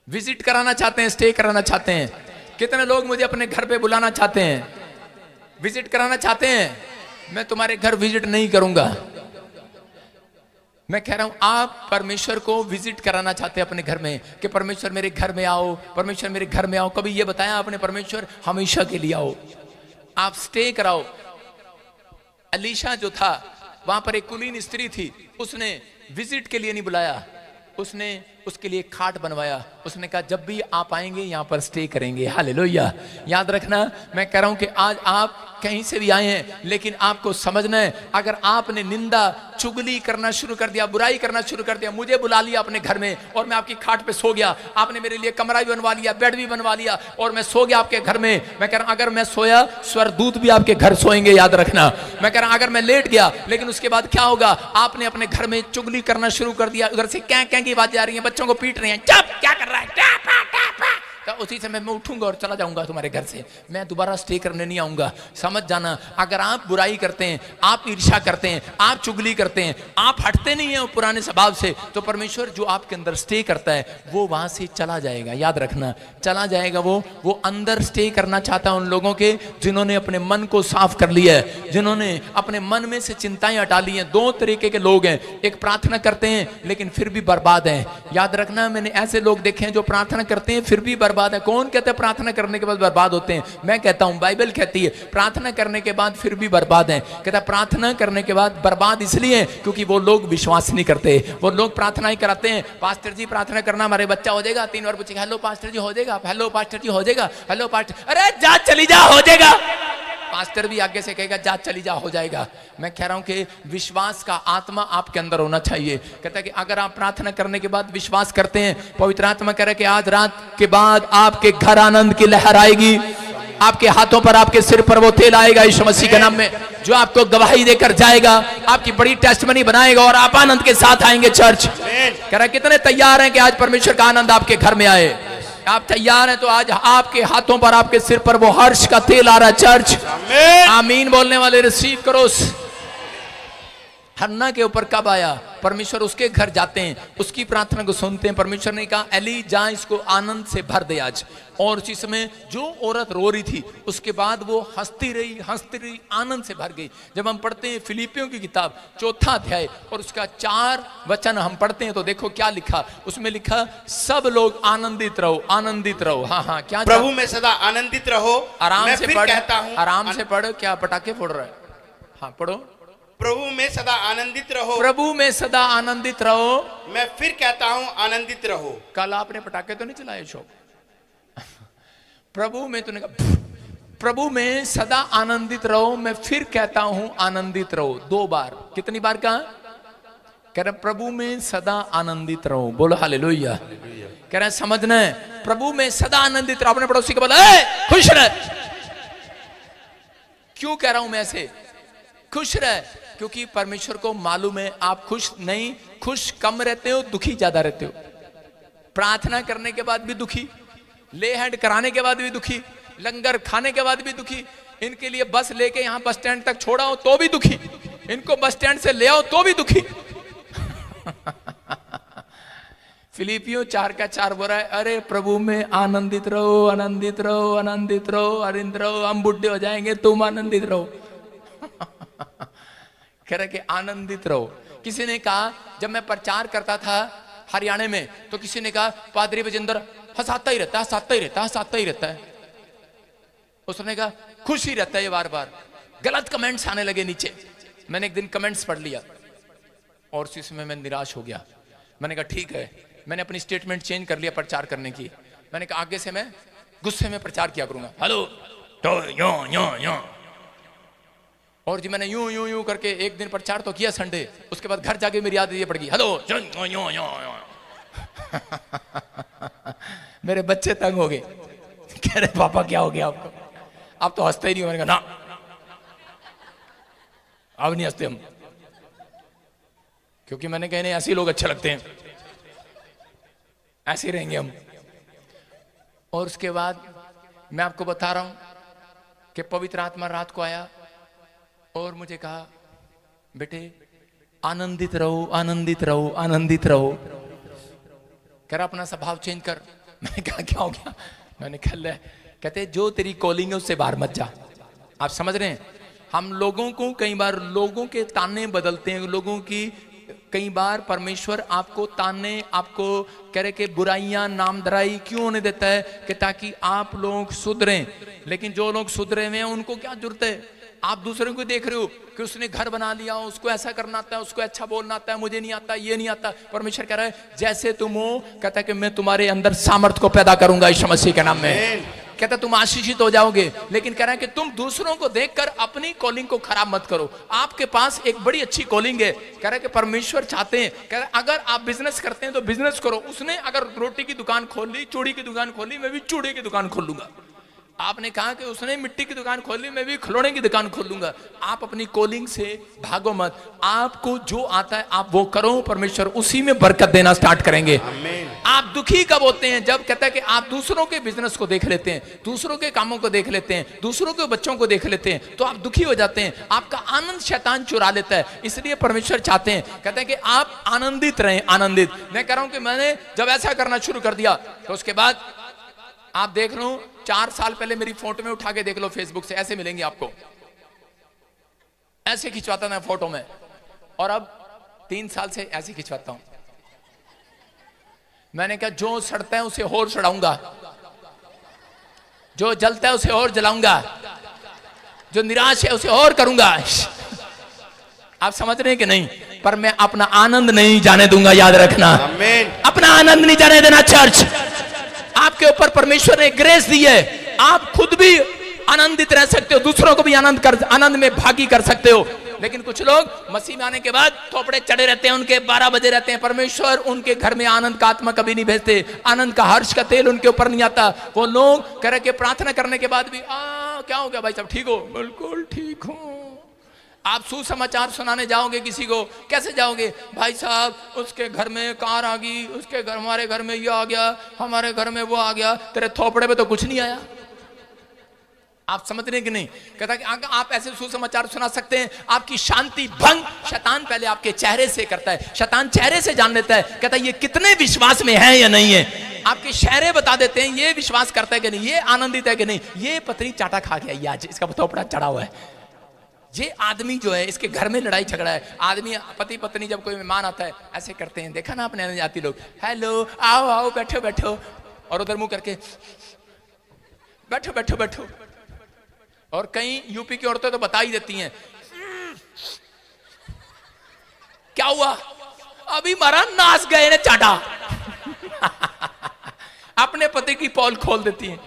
विजिट कराना चाहते हैं, स्टे कराना चाहते हैं? कितने लोग मुझे अपने घर पे बुलाना चाहते हैं, विजिट कराना चाहते हैं? मैं तुम्हारे घर विजिट नहीं करूंगा। मैं कह रहा हूं, आप परमेश्वर को विजिट कराना चाहते हैं अपने घर में कि परमेश्वर मेरे घर में आओ, परमेश्वर मेरे घर में आओ। कभी ये बताया आपने परमेश्वर हमेशा के लिए आओ, आप स्टे कराओ। अलीशा जो था, वहां पर एक कुलीन स्त्री थी, उसने विजिट के लिए नहीं बुलाया, उसने उसके लिए खाट बनवाया। उसने कहा जब भी आप आएंगे यहां पर स्टे करेंगे। हालेलुया। याद रखना, मैं कह रहा हूं कि आज आप कहीं से भी आए हैं, लेकिन आपको समझना है, अगर आपने निंदा चुगली करना शुरू कर दिया, बुराई करना शुरू कर दिया, मुझे बुला लिया अपने घर में और मैं आपकी खाट पे सो गया, आपने मेरे लिए कमरा भी बनवा लिया, बेड भी बनवा लिया और मैं सो गया आपके घर में। मैं कह रहा हूं, अगर मैं सोया, स्वर्गदूत भी आपके घर सोएंगे। याद रखना, मैं कह रहा हूं, अगर मैं लेट गया, लेकिन उसके बाद क्या होगा, आपने अपने घर में चुगली करना शुरू कर दिया, उधर से क्या क्या की आवाजें आ रही है, बच्चों को पीट रहे हैं, चुप क्या कर रहा है, तो उसी समय मैं उठूंगा और चला जाऊंगा तुम्हारे घर से, मैं दोबारा स्टे करने नहीं आऊंगा। समझ जाना, अगर आप बुराई करते हैं, आप ईर्ष्या करते हैं, आप चुगली करते हैं, आप हटते नहीं हैं पुराने स्वभाव से, तो परमेश्वर जो आपके अंदर स्टे करता है वो वहां से चला जाएगा। याद रखना, चला जाएगा। वो अंदर स्टे करना चाहता है उन लोगों के जिन्होंने अपने मन को साफ कर लिया है, जिन्होंने अपने मन में से चिंताएं हटा ली हैं। दो तरीके के लोग हैं, एक प्रार्थना करते हैं लेकिन फिर भी बर्बाद हैं। याद रखना, मैंने ऐसे लोग देखे हैं जो प्रार्थना करते हैं फिर भी बर्बाद है। कौन कहता है प्रार्थना करने के बाद बर्बाद होते हैं? मैं कहता हूं, बाइबल कहती है प्रार्थना करने के बाद फिर भी बर्बाद है। कहता है प्रार्थना करने के बाद बर्बाद इसलिए क्योंकि वो लोग विश्वास नहीं करते, वो लोग प्रार्थना ही कराते हैं। पास्टर जी प्रार्थना करना, हमारे बच्चा हो जाएगा, 3 बार पूछेगा हेलो पास्टर जी हो जाएगा, हेलो पास्टर जी हो जाएगा, हेलो पास्टर, अरे जा चली जा हो जाएगा। पास्टर भी आगे से कहेगा जा चली जा हो जाएगा। मैं कह रहा हूं कि विश्वास का आत्मा आपके अंदर होना चाहिए। कहता है कि अगर आप प्रार्थना करने के बाद विश्वास करते हैं, पवित्र आत्मा कह रहा है कि आज रात के बाद आपके घर आनंद की लहर आएगी, आपके हाथों पर, आपके सिर पर वो तेल आएगा यीशु मसीह के नाम में, जो आपको गवाही देकर जाएगा, आपकी बड़ी टेस्टमनी बनाएगा और आप आनंद के साथ आएंगे चर्च। कह रहा है कितने तैयार हैं कि आज परमेश्वर का आनंद आपके घर में आए? आप तैयार हैं तो आज आपके हाथों पर, आपके सिर पर वो हर्ष का तेल आ रहा है चर्च। आमीन बोलने वाले रिसीव करो। हन्ना के ऊपर कब आया? परमेश्वर उसके घर जाते हैं, उसकी प्रार्थना को सुनते हैं। परमेश्वर ने कहा एली जा इसको आनंद से भर दे आज। और उसी समय जो औरत रो रही थी उसके बाद वो हंसती रही, आनंद से भर गई। जब हम पढ़ते हैं फिलिपियों की किताब 4 अध्याय और उसका 4 वचन हम पढ़ते हैं तो देखो क्या लिखा, उसमें लिखा सब लोग आनंदित रहो, आनंदित रहो। हाँ हाँ, क्या प्रभु में सदा आनंदित रहो। आराम से पढ़, आराम से पढ़। क्या पटाखे फोड़ रहा है? हाँ पढ़ो। प्रभु में सदा आनंदित रहो, प्रभु में सदा आनंदित रहो। मैं फिर कहता हूं आनंदित रहो। कल आपने पटाखे तो नहीं चलाए शोक? प्रभु में तूने कहा प्रभु में सदा आनंदित रहो, मैं फिर कहता हूं आनंदित रहो। 2 बार। कितनी बार कहा? कह रहा प्रभु में सदा आनंदित रहो। बोलो हालेलुया। कह रहा समझना है, प्रभु में सदा आनंदित रहो। अपने पड़ोसी को बोला खुश रह। क्यों कह रहा हूं मैं ऐसे? खुश रह, क्योंकि परमेश्वर को मालूम है आप खुश नहीं, खुश कम रहते हो, दुखी ज्यादा रहते हो। प्रार्थना करने के बाद भी दुखी, ले हैंड कराने के बाद भी दुखी, लंगर खाने के बाद भी दुखी, इनके लिए बस लेके यहां बस स्टैंड तक छोड़ा हो तो भी दुखी, इनको बस स्टैंड से ले आओ तो भी दुखी। फिलिपियों 4:4 बोल रहा है अरे प्रभु में आनंदित रहो, आनंदित रहो, आनंदित रहो, आनंदित रहो, हम बुढ़े हो जाएंगे, तुम आनंदित रहो। कह रहे कि आनंदित रहो। किसी ने कहा, जब मैं प्रचार करता था हरियाणा में तो किसी ने कहा पादरी विजेंद्र हंसाता ही रहता है, हंसाता ही रहता है, हंसाता ही रहता है। उसने कहा खुश ही रहता है ये बार बार। गलत कमेंट्स आने लगे नीचे। मैंने एक दिन कमेंट्स पढ़ लिया और उसी समय मैं निराश हो गया। मैंने कहा ठीक है, मैंने अपनी स्टेटमेंट चेंज कर लिया प्रचार करने की। मैंने कहा आगे से मैं गुस्से में प्रचार किया करूंगा, हेलो तो यो। और जी मैंने यूं करके एक दिन प्रचार तो किया संडे, उसके बाद घर जाके मेरी आदत ये पड़ गई, हेलो यो। मेरे बच्चे तंग हो गए, कह रहे पापा क्या हो गया आपको, आप तो हंसते ही नहीं हो। मैंने कहा ना, अब नहीं हंसते हम, क्योंकि मैंने कहा ऐसे ही लोग अच्छे लगते हैं, ऐसे ही रहेंगे हम। और उसके बाद मैं आपको बता रहा हूं कि पवित्र आत्मा रात को आया और मुझे कहा बेटे आनंदित रहो, आनंदित रहो, आनंदित रहो। कह रहा अपना स्वभाव चेंज कर। मैंने कहा क्या हो गया? मैंने कहा कहते जो तेरी कॉलिंग है उससे बाहर मत जा। आप समझ रहे हैं, हम लोगों को कई बार लोगों के ताने बदलते हैं, लोगों की कई बार परमेश्वर आपको ताने, आपको कह रहे कि बुराइयां नामधराई क्यों होने देता है कि ताकि आप लोग सुधरें। लेकिन जो लोग सुधरे हुए हैं उनको क्या जरूरत है? आप दूसरों को देख रहे हो कि उसने घर बना लिया, उसको ऐसा करना आता है, उसको अच्छा बोलना आता है, मुझे नहीं आता, ये नहीं आता। परमेश्वर कह रहा है जैसे तुम हो, कहता है कि मैं तुम्हारे अंदर सामर्थ को पैदा करूंगा यीशु मसीह के नाम में। कहता तुम आशीषित हो जाओगे। लेकिन कह रहा है कि तुम दूसरों को देखकर अपनी कॉलिंग को खराब मत करो। आपके पास एक बड़ी अच्छी कॉलिंग है। कह रहा है कि परमेश्वर चाहते हैं, कह रहा है अगर आप बिजनेस करते हैं तो बिजनेस करो। उसने अगर रोटी की दुकान खोल ली, चूड़ी की दुकान खोली, मैं भी चूड़ी की दुकान खोल लूंगा। आपने कहा कि उसने मिट्टी की दुकान खोली, मैं भी खिलौने की दुकान खोल लूंगा। आप अपनी कॉलिंग से भागो मत। आपको जो आता है आप वो करो, परमेश्वर उसी में बरकत देना स्टार्ट करेंगे। आप दुखी कब होते हैं? जब कहता है कि आप दूसरों के बिजनेस को देख लेते हैं, दूसरों के कामों को देख लेते हैं, दूसरों के बच्चों को देख लेते हैं, तो आप दुखी हो जाते हैं। आपका आनंद शैतान चुरा लेता है। इसलिए परमेश्वर चाहते हैं, कहते हैं कि आप आनंदित रहें, आनंदित। मैं कह रहा हूं कि मैंने जब ऐसा करना शुरू कर दिया तो उसके बाद आप देख लो 4 साल पहले मेरी फोटो में उठा के देख लो, फेसबुक से ऐसे मिलेंगे आपको, ऐसे खिंचवाता था फोटो में। और अब 3 साल से ऐसे खिंचवाता हूं। मैंने कहा जो सड़ता है उसे और सड़ाऊंगा, जो जलता है उसे और जलाऊंगा, जो निराश है उसे और करूंगा। आप समझ रहे हैं कि नहीं? पर मैं अपना आनंद नहीं जाने दूंगा, याद रखना। अपना आनंद नहीं जाने देना। चर्च, आपके ऊपर परमेश्वर ने ग्रेस दी है, आप खुद भी आनंदित रह सकते हो, दूसरों को भी आनंद में भागी कर सकते हो। लेकिन कुछ लोग मसीह में आने के बाद थोपड़े चढ़े रहते हैं, उनके 12 बजे रहते हैं। परमेश्वर उनके घर में आनंद का आत्मा कभी नहीं भेजते, आनंद का हर्ष का तेल उनके ऊपर नहीं आता। वो लोग कह रहे कि प्रार्थना करने के बाद भी क्या हो गया भाई साहब, ठीक हो? बिल्कुल ठीक हूं। आप सुसमाचार सुनाने जाओगे किसी को, कैसे जाओगे? भाई साहब उसके घर में कार आ गई, उसके घर, हमारे घर में ये आ गया, हमारे घर में वो आ गया, तेरे थोपड़े पे तो कुछ नहीं आया। आप समझ रहे हैं कि नहीं? कहता कि आप ऐसे सुसमाचार सुना सकते हैं, आपकी शांति भंग शैतान पहले आपके चेहरे से करता है। शैतान चेहरे से जान लेता है, कहता है ये कितने विश्वास में है या नहीं है। आपके चेहरे बता देते हैं ये विश्वास करता है कि नहीं, ये आनंदित है कि नहीं, ये पत्नी चाटा खा गया, ये आज इसका थोपड़ा चढ़ा हुआ है। ये आदमी जो है, इसके घर में लड़ाई झगड़ा है। आदमी पति पत्नी जब कोई मेहमान आता है ऐसे करते हैं, देखा ना आपने जाती लोग, हेलो आओ आओ बैठो बैठो, और उधर मुंह करके बैठो बैठो बैठो। और कई यूपी की औरतें तो बता ही देती हैं क्या हुआ, अभी मारा नाच गए ने चाटा। अपने पति की पॉल खोल देती हैं।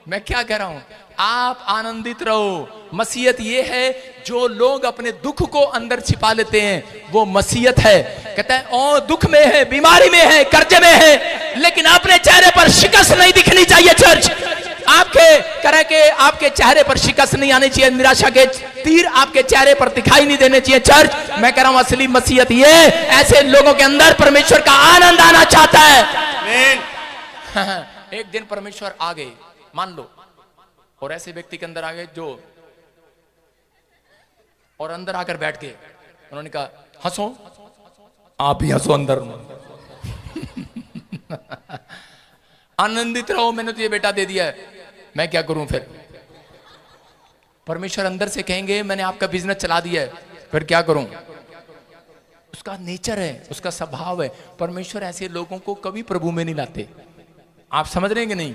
मैं क्या कह रहा हूं, आप आनंदित रहो। मसीहत ये है जो लोग अपने दुख को अंदर छिपा लेते हैं, वो मसीहत है। कहता है ओ दुख में है, बीमारी में है, कर्जे में है, लेकिन अपने चेहरे पर शिकस्त नहीं दिखनी चाहिए। चर्च, आपके करे के आपके चेहरे पर शिकस्त नहीं आनी चाहिए, निराशा के तीर आपके चेहरे पर दिखाई नहीं देने चाहिए। चर्च, मैं कह रहा हूं असली मसीहत ये, ऐसे लोगों के अंदर परमेश्वर का आनंद आना चाहता है। एक दिन परमेश्वर आ गए मान लो, और ऐसे व्यक्ति के अंदर आ गए जो, और अंदर आकर बैठ गए। उन्होंने कहा हंसो, आप ही हंसो अंदर। आनंदित रहो, मैंने तुझे बेटा दे दिया है, मैं क्या करूं फिर? परमेश्वर अंदर से कहेंगे मैंने आपका बिजनेस चला दिया है, फिर क्या करूं? उसका नेचर है, उसका स्वभाव है। परमेश्वर ऐसे लोगों को कभी प्रभु में नहीं लाते। आप समझ रहे हैं कि नहीं?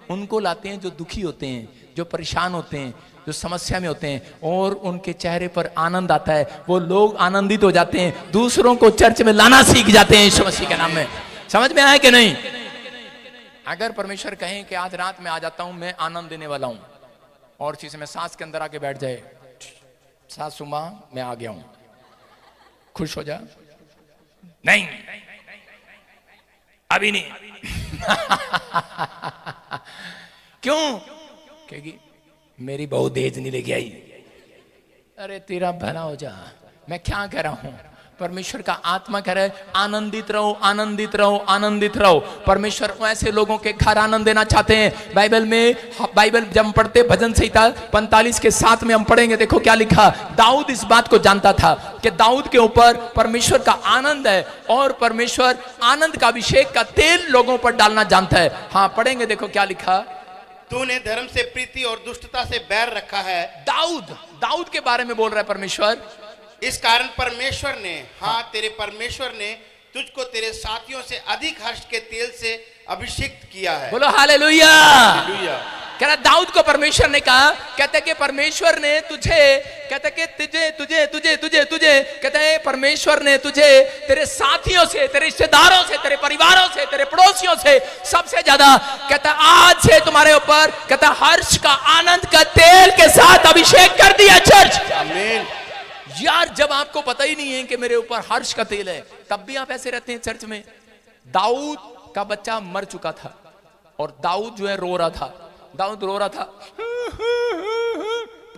उनको लाते हैं जो दुखी होते हैं, जो परेशान होते हैं, जो समस्या में होते हैं और उनके चेहरे पर आनंद आता है, वो लोग आनंदित हो जाते हैं, दूसरों को चर्च में लाना सीख जाते हैं यीशु मसीह के नाम में। समझ में आया कि नहीं? अगर परमेश्वर कहें कि आज रात में आ जाता हूं, मैं आनंद देने वाला हूं, और चीज में सांस के अंदर आके बैठ जाए, सासू मां मैं आ गया हूं, खुश हो जा, नहीं अभी नहीं क्यों? कहेगी मेरी बहू दहेज नहीं लेके आई। अरे तेरा भला हो जा, मैं क्या कह रहा हूं? परमेश्वर का आत्मा कह रहा है आनंदित रहो, आनंदित रहो, आनंदित रहो। परमेश्वर ऐसे लोगों के घर आनंद देना चाहते हैं। बाइबल में, बाइबल जब हम पढ़ते भजन संहिता 45 के 7 में हम पढ़ेंगे, देखो क्या लिखा। दाऊद इस बात को जानता था कि दाऊद के ऊपर परमेश्वर का आनंद है और परमेश्वर आनंद का अभिषेक का तेल लोगों पर डालना जानता है। हाँ पढ़ेंगे, देखो क्या लिखा। तूने धर्म से प्रीति और दुष्टता से बैर रखा है। दाऊद के बारे में बोल रहा है परमेश्वर। इस कारण परमेश्वर ने, हाँ तेरे परमेश्वर ने तुझको तेरे साथियों से अधिक हर्ष के तेल से अभिषेक्त किया है। बोलो हालेलुया। हालेलुया। कह रहा दाऊद को परमेश्वर ने कहा, कहता है कि परमेश्वर ने तुझे, कहता है कि तुझे तुझे तुझे तुझे तुझे कहता है परमेश्वर ने तुझे तेरे साथियों से, तेरे रिश्तेदारों से, तेरे परिवारों से, तेरे पड़ोसियों से सबसे ज्यादा, कहता आज से तुम्हारे ऊपर, कहता हर्ष का, आनंद का तेल के साथ अभिषेक कर दिया। चर्च आमीन। यार जब आपको पता ही नहीं है कि मेरे ऊपर हर्ष का तेल है, तब भी आप ऐसे रहते हैं चर्च में। दाऊद का बच्चा मर चुका था और दाऊद जो है रो रहा था। दाऊद रो रहा था,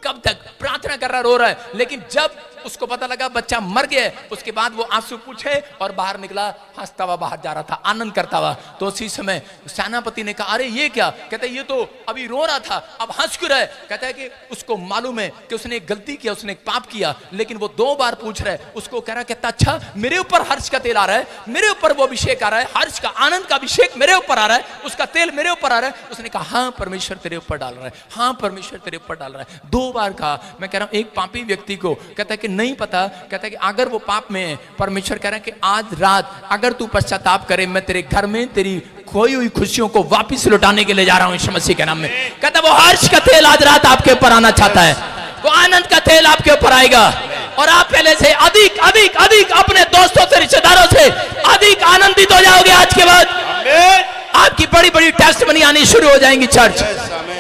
कब तक प्रार्थना कर रहा, रो रहा है। लेकिन जब उसको पता लगा बच्चा मर गया, उसके बाद वो आंसू पूछे और बाहर निकला, हंसता हुआ बाहर जा रहा था, आनंद करता हुआ। तो उसी समय सेनापति ने कहा अरे ये क्या? कहता है ये तो अभी रो रहा था, अब हंस क्यों रहा है? कहता है कि उसको मालूम है कि उसने एक गलती किया, उसने एक पाप किया, लेकिन वो 2 बार पूछ रहा है। उसको कह रहा है, कहता अच्छा मेरे ऊपर हर्ष का तेल आ रहा है, मेरे ऊपर वो अभिषेक आ रहा है, हर्ष का, आनंद का अभिषेक मेरे ऊपर आ रहा है, उसका तेल मेरे ऊपर आ रहा है। उसने कहा हाँ परमेश्वर तेरे ऊपर डाल रहा है, हाँ परमेश्वर तेरे ऊपर डाल रहा है। 2 बार कहा। मैं कह रहा हूं एक पापी व्यक्ति को कहता है कि नहीं पता, कहता है कि अगर वो पाप में है, परमेश्वर कह रहा है कि आज रात अगर तू पश्चाताप करे, मैं तेरे घर में तेरी खोई हुई खुशियों को वापस लौटाने के लिए जा रहा हूं यीशु मसीह के नाम में। कहता वो हर्ष का तेल आज रात आपके ऊपर आना चाहता है, वो आनंद का तेल आपके ऊपर आएगा और आप पहले से अधिक अधिक अधिक अपने दोस्तों से, रिश्तेदारों से अधिक आनंदित हो जाओगे। आज के बाद आपकी बड़ी बड़ी टेस्ट बनी आनी शुरू हो जाएंगी। चर्च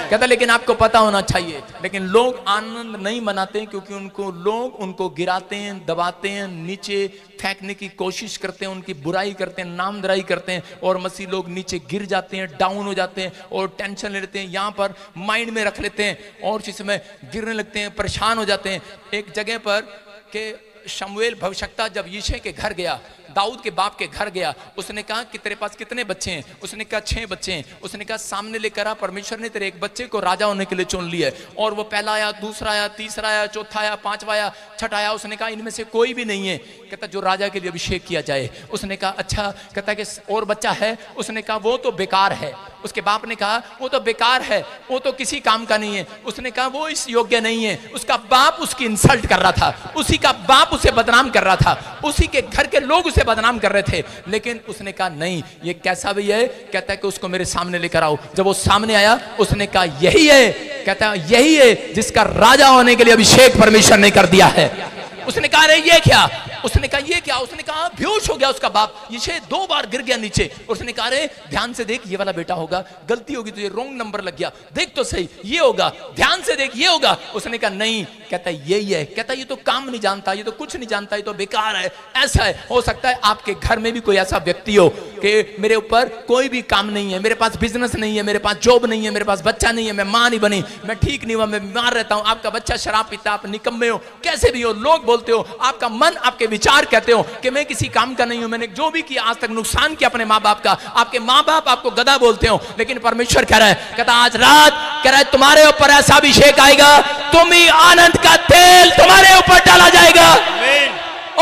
कहता लेकिन आपको पता होना चाहिए, लेकिन लोग आनंद नहीं मनाते हैं क्योंकि लोग उनको गिराते हैं, दबाते हैं, नीचे फेंकने की कोशिश करते हैं, उनकी बुराई करते हैं, नामधराई करते हैं और मसीह लोग नीचे गिर जाते हैं, डाउन हो जाते हैं और टेंशन ले लेते हैं, यहाँ पर माइंड में रख लेते हैं और जिस समय गिरने लगते हैं, परेशान हो जाते हैं। एक जगह पर के शमूएल भविष्यवक्ता जब यिशै के घर गया, दाऊद के बाप के घर गया, उसने कहा कि तेरे पास कितने बच्चे हैं? उसने कहा 6 बच्चे हैं। उसने कहा सामने लेकर आ, परमेश्वर ने तेरे एक बच्चे को राजा होने के लिए चुन लिया है। और वो पहला आया, दूसरा आया, तीसरा आया, चौथा आया, 5वां आया, छठा आया। उसने कहा इनमें से कोई भी नहीं है, कहता जो राजा के लिए अभिषेक किया जाए। उसने कहा अच्छा, कहता कि और बच्चा है? उसने कहा वो तो बेकार है। उसके बाप ने कहा वो तो बेकार है, वो तो किसी काम का नहीं है। उसने कहा वो इस योग्य नहीं है। उसका बाप उसकी इंसल्ट कर रहा था, उसी का बाप उसे बदनाम कर रहा था, उसी के घर के लोग उसे बदनाम कर रहे थे। लेकिन उसने कहा नहीं, ये कैसा भी है? कहता है कि उसको मेरे सामने लेकर आओ। जब वो सामने आया उसने कहा यही है, कहता है यही है जिसका राजा होने के लिए अभिषेक परमेश्वर ने कर दिया है। उसने कहा अरे ये क्या? उसने कहा ये क्या? उसने कहा बेहोश हो गया उसका बाप। यिशै 2 बार गिर गया नीचे। उसने कहा अरे ध्यान से देख, ये वाला बेटा होगा, गलती होगी तुझे, रॉन्ग नंबर लग गया, देख तो सही, ये होगा, ध्यान से देख, ये होगा। उसने कहा नहीं, कहता यही है। कहता ये तो काम नहीं जानता, ये तो कुछ नहीं जानता, ये तो बेकार है, ऐसा है। हो सकता है आपके घर में भी कोई ऐसा व्यक्ति हो कि मेरे ऊपर कोई भी काम नहीं है, मेरे पास बिजनेस नहीं है, मेरे पास जॉब नहीं है, मेरे पास बच्चा नहीं है, मैं मां नहीं बनी, मैं ठीक नहीं हुआ, मैं बीमार रहता हूं। आपका बच्चा शराब पीता, आप निकम्मे हो, कैसे भी हो, लोग बोलते हो, आपका मन, आपके विचार कहते हो कि मैं किसी काम का नहीं हूं, मैंने जो भी किया आज तक नुकसान किया अपने माँ बाप का। आपके माँ बाप आपको गधा बोलते हो। लेकिन परमेश्वर कह रहा है, कहता आज रात कह रहा है तुम्हारे ऊपर ऐसा अभिषेक आएगा, तुम ही आनंद का तेल तुम्हारे ऊपर डाला जाएगा।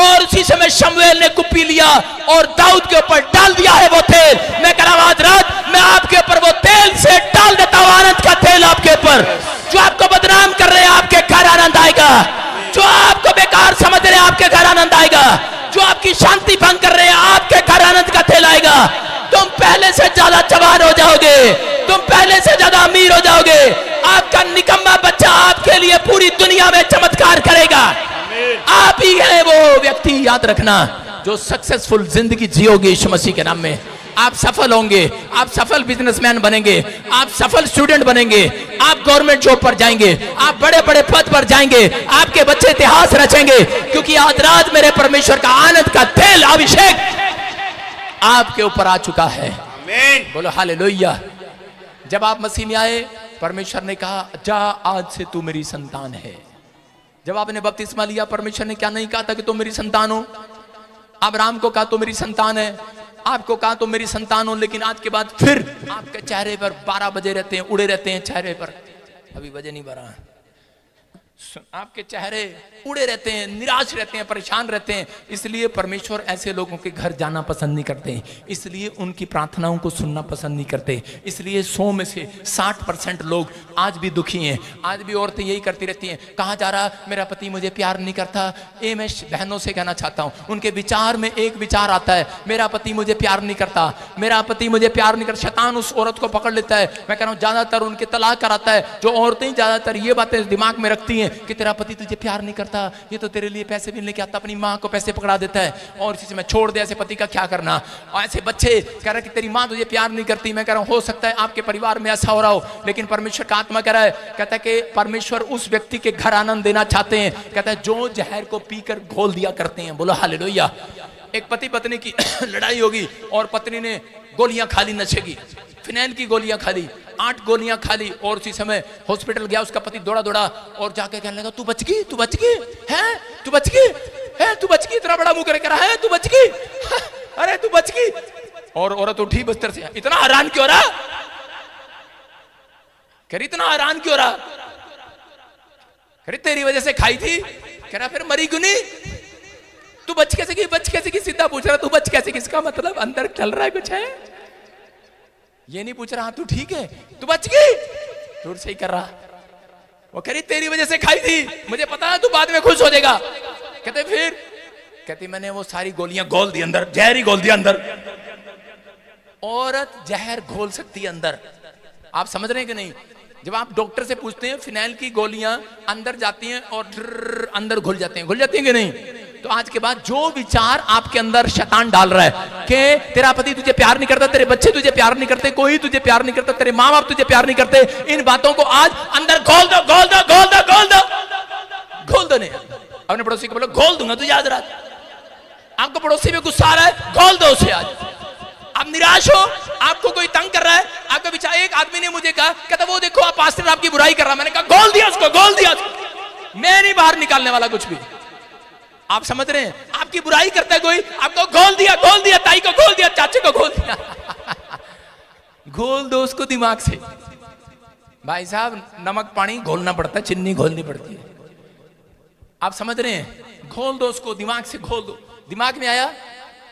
और उसी समय शमूएल ने कुप्पी लिया और दाऊद के ऊपर डाल दिया है वो तेल। मैं कह रहा हूं आज रात मैं आपके ऊपर वो तेल से डाल देता हूं, आनंद का तेल आपके ऊपर। जो आपको बदनाम कर रहे हैं आपके घर आनंद आएगा, जो आपको बेकार समझ रहे हैं आपके घर आनंद आएगा, जो आपकी शांति भंग कर रहे हैं आपके घर आनंद का तेल आएगा। तुम पहले से ज्यादा जवान हो जाओगे, तुम पहले से ज्यादा अमीर हो जाओगे। आपका निकम्मा बच्चा आपके लिए पूरी दुनिया में चमत्कार करेगा। आप ही है वो व्यक्ति, याद रखना, जो सक्सेसफुल जिंदगी जियोगे यीशु मसीह के नाम में। आप सफल होंगे, आप सफल बिजनेसमैन बनेंगे, आप सफल स्टूडेंट बनेंगे, आप गवर्नमेंट जॉब पर जाएंगे, आप बड़े बड़े पद पर जाएंगे, आपके बच्चे इतिहास रचेंगे, क्योंकि आज रात मेरे परमेश्वर का आनंद का तेल अभिषेक आपके ऊपर आ चुका है। आमीन। बोलो हालेलुया। जब आप मसीह में आए, परमेश्वर ने कहा जा आज से तू मेरी संतान है। जब आपने बपतिस्मा लिया, परमेश्वर ने क्या नहीं कहा था कि तुम मेरी संतान हो। अब्राहम को कहा तो मेरी संतान है, आपको कहा तो मेरी संतान हो, लेकिन आज के बाद फिर आपके चेहरे पर 12 बजे रहते हैं, उड़े रहते हैं चेहरे पर। अभी बजे नहीं भरा, आपके चेहरे उड़े रहते हैं, निराश रहते हैं, परेशान रहते हैं। इसलिए परमेश्वर ऐसे लोगों के घर जाना पसंद नहीं करते, इसलिए उनकी प्रार्थनाओं को सुनना पसंद नहीं करते। इसलिए 100 में से 60% लोग आज भी दुखी हैं। आज भी औरतें यही करती रहती हैं, कहाँ जा रहा, मेरा पति मुझे प्यार नहीं करता। ये मैं बहनों से कहना चाहता हूँ, उनके विचार में एक विचार आता है, मेरा पति मुझे प्यार नहीं करता, मेरा पति मुझे प्यार नहीं करता। शैतान उस औरत को पकड़ लेता है। मैं कह रहा हूँ ज्यादातर उनके तलाक कराता है। जो औरतें ज्यादातर ये बातें दिमाग में रखती हैं कि तेरा पति तुझे प्यार नहीं करता, ये तो तेरे लिए पैसे भी लेके आता, अपनी माँ को पैसे पकड़ा देता है और इसी से मैं छोड़ दे, ऐसे पति का क्या करना। और ऐसे बच्चे कह रहे कि तेरी माँ तुझे प्यार नहीं करती। मैं कह रहा हूँ हो सकता है आपके परिवार में ऐसा हो रहा हो, लेकिन परमेश्वर का आत्मा कह रहा है, कहता है कि परमेश्वर उस व्यक्ति के घर आनंद देना चाहते हैं। कहता है जो जहर को पीकर घोल दिया करते हैं। बोलो हालेलुया। एक पति पत्नी की लड़ाई होगी और पत्नी ने गोलियां खा ली, नशे की, फिनाइल की गोलियां खा ली, 8 गोलियां खा ली और उसी समय हॉस्पिटल गया। उसका पति दौड़ा दौड़ा और जाके कहने लगा तू बच गई, तू बच गई है, तू बच गई है, तू बच गई। इतना बड़ा मुंह करके रहा है, तू बच गई, अरे तू बच गई। और औरत उठी बिस्तर से, इतना हैरान क्यों रहा, कह रही इतना हैरान क्यों रहा, कह रही तेरी वजह से खाई थी। कह रहा फिर मरी क्यों नहीं, तू बच कैसे गई, बच कैसे गई। सीधा पूछ रहा तू बच कैसे, किसका मतलब अंदर चल रहा है कुछ है, ये नहीं पूछ रहा तू ठीक है, तू बच गई, दूर से ही कर रहा। वो कह रही तेरी वजह से खाई थी, मुझे पता है तू बाद में खुश हो जाएगा। कहते फिर, कहती मैंने वो सारी गोलियां घोल दी अंदर, जहर ही घोल दिया अंदर। औरत जहर घोल सकती है अंदर, आप समझ रहे हैं कि नहीं। जब आप डॉक्टर से पूछते हैं फिनाइल की गोलियां अंदर जाती हैं और अंदर घुल जाते हैं, घुल जाती हैं कि नहीं। तो आज के बाद जो विचार आपके अंदर शैतान डाल रहा है कि तेरा पति तुझे प्यार नहीं करता, तेरे बच्चे तुझे प्यार नहीं करते, कोई तुझे प्यार नहीं करता, तेरे माँ बाप तुझे प्यार नहीं करते, इन बातों को आज अंदर घोल दो, घोल दो, घोल दो, घोल दो, घोल दो। नहीं अपने पड़ोसी को बोलो घोल दूंगा तुझे आज रात। आपको पड़ोसी में गुस्सा आ रहा है, घोल दो उसे आज। आप निराश हो, आपको कोई तंग कर रहा है, आपका विचार। एक आदमी ने मुझे कहा, कहता वो देखो आप पास्टर आपकी बुराई कर रहा। मैंने कहा घोल दिया उसको, घोल दिया उसको, मैं नहीं बाहर निकालने वाला कुछ भी। आप समझ रहे हैं, आपकी बुराई करता है कोई, आपको घोल दिया, घोल दिया, ताई को घोल दिया, चाचे को घोल दिया। घोल दो उसको दिमाग से। भाई साहब नमक पानी घोलना पड़ता है, चीनी घोलनी पड़ती है। आप समझ रहे हैं, घोल दो उसको दिमाग से, घोल दो। दिमाग में आया,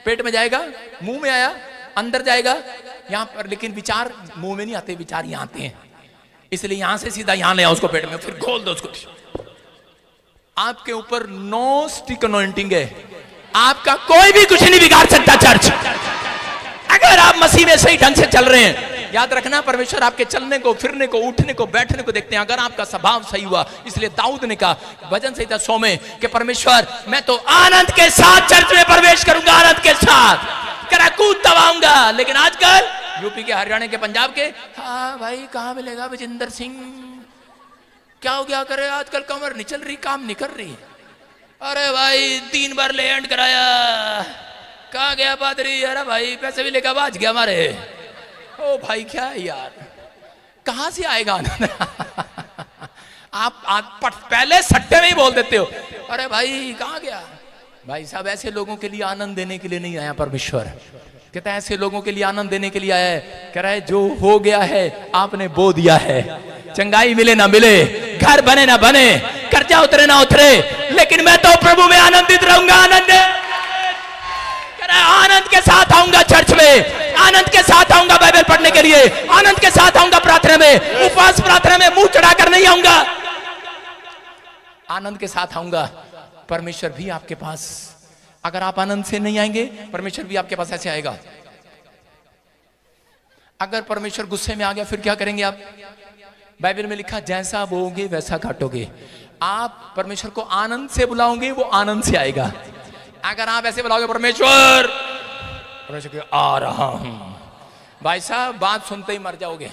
पेट में जाएगा, मुंह में आया, अंदर जाएगा, यहां पर। लेकिन विचार मुंह में नहीं आते, विचार यहां आते हैं, इसलिए यहां से सीधा यहां ले आओ उसको पेट में, फिर घोल दो उसको। आपके ऊपर नो स्टिक अनॉइंटिंग है, आपका कोई भी कुछ नहीं बिगाड़ सकता चर्च, अगर आप मसीह में सही ढंग से चल रहे हैं। याद रखना परमेश्वर आपके चलने को, फिरने को, उठने को, बैठने को देखते हैं, अगर आपका स्वभाव सही हुआ। इसलिए दाऊद ने कहा भजन संहिता 100 में कि परमेश्वर मैं तो आनंद के साथ चर्च में प्रवेश करूंगा, आनंद के साथ करा कूद दबाऊंगा। लेकिन आजकल यूपी के, हरियाणा के, पंजाब के, हाँ भाई कहाँ मिलेगा विजेंद्र सिंह, क्या हो गया करे आजकल कमर नहीं चल रही, काम नहीं कर रही। अरे भाई 3 बार लैंड कराया, कहाँ गया पादरी, अरे भाई पैसे भी लेकर भाज गया हमारे। ओ भाई क्या है यार, कहां से आएगा आनंद। आप पहले सट्टे में ही बोल देते हो, अरे भाई कहां गया। भाई साहब ऐसे लोगों के लिए आनंद देने के लिए नहीं आया परमेश्वर, कहता है ऐसे लोगों के लिए आनंद देने के लिए आया है। कह रहा है जो हो गया है आपने बो दिया है, चंगाई मिले ना मिले, घर बने ना बने, कर्जा उतरे ना उतरे, लेकिन मैं तो प्रभु में आनंदित रहूंगा। आनंद के साथ आऊंगा चर्च में, आनंद के साथ आऊंगा बाइबल पढ़ने के लिए, आनंद के साथ आऊंगा प्रार्थना में, उपवास प्रार्थना में मुंह चढ़ाकर नहीं आऊंगा, आनंद के साथ आऊंगा। परमेश्वर भी आपके पास, अगर आप आनंद से नहीं आएंगे, परमेश्वर भी आपके पास ऐसे आएगा। अगर परमेश्वर गुस्से में आ गया फिर क्या करेंगे आप? बाइबल में लिखा जैसा बोओगे वैसा काटोगे। आप परमेश्वर को आनंद से बुलाओगे वो आनंद से आएगा। अगर आप ऐसे बुलाओगे परमेश्वर, परमेश्वर के आ रहा हूं, भाई साहब बात सुनते ही मर जाओगे।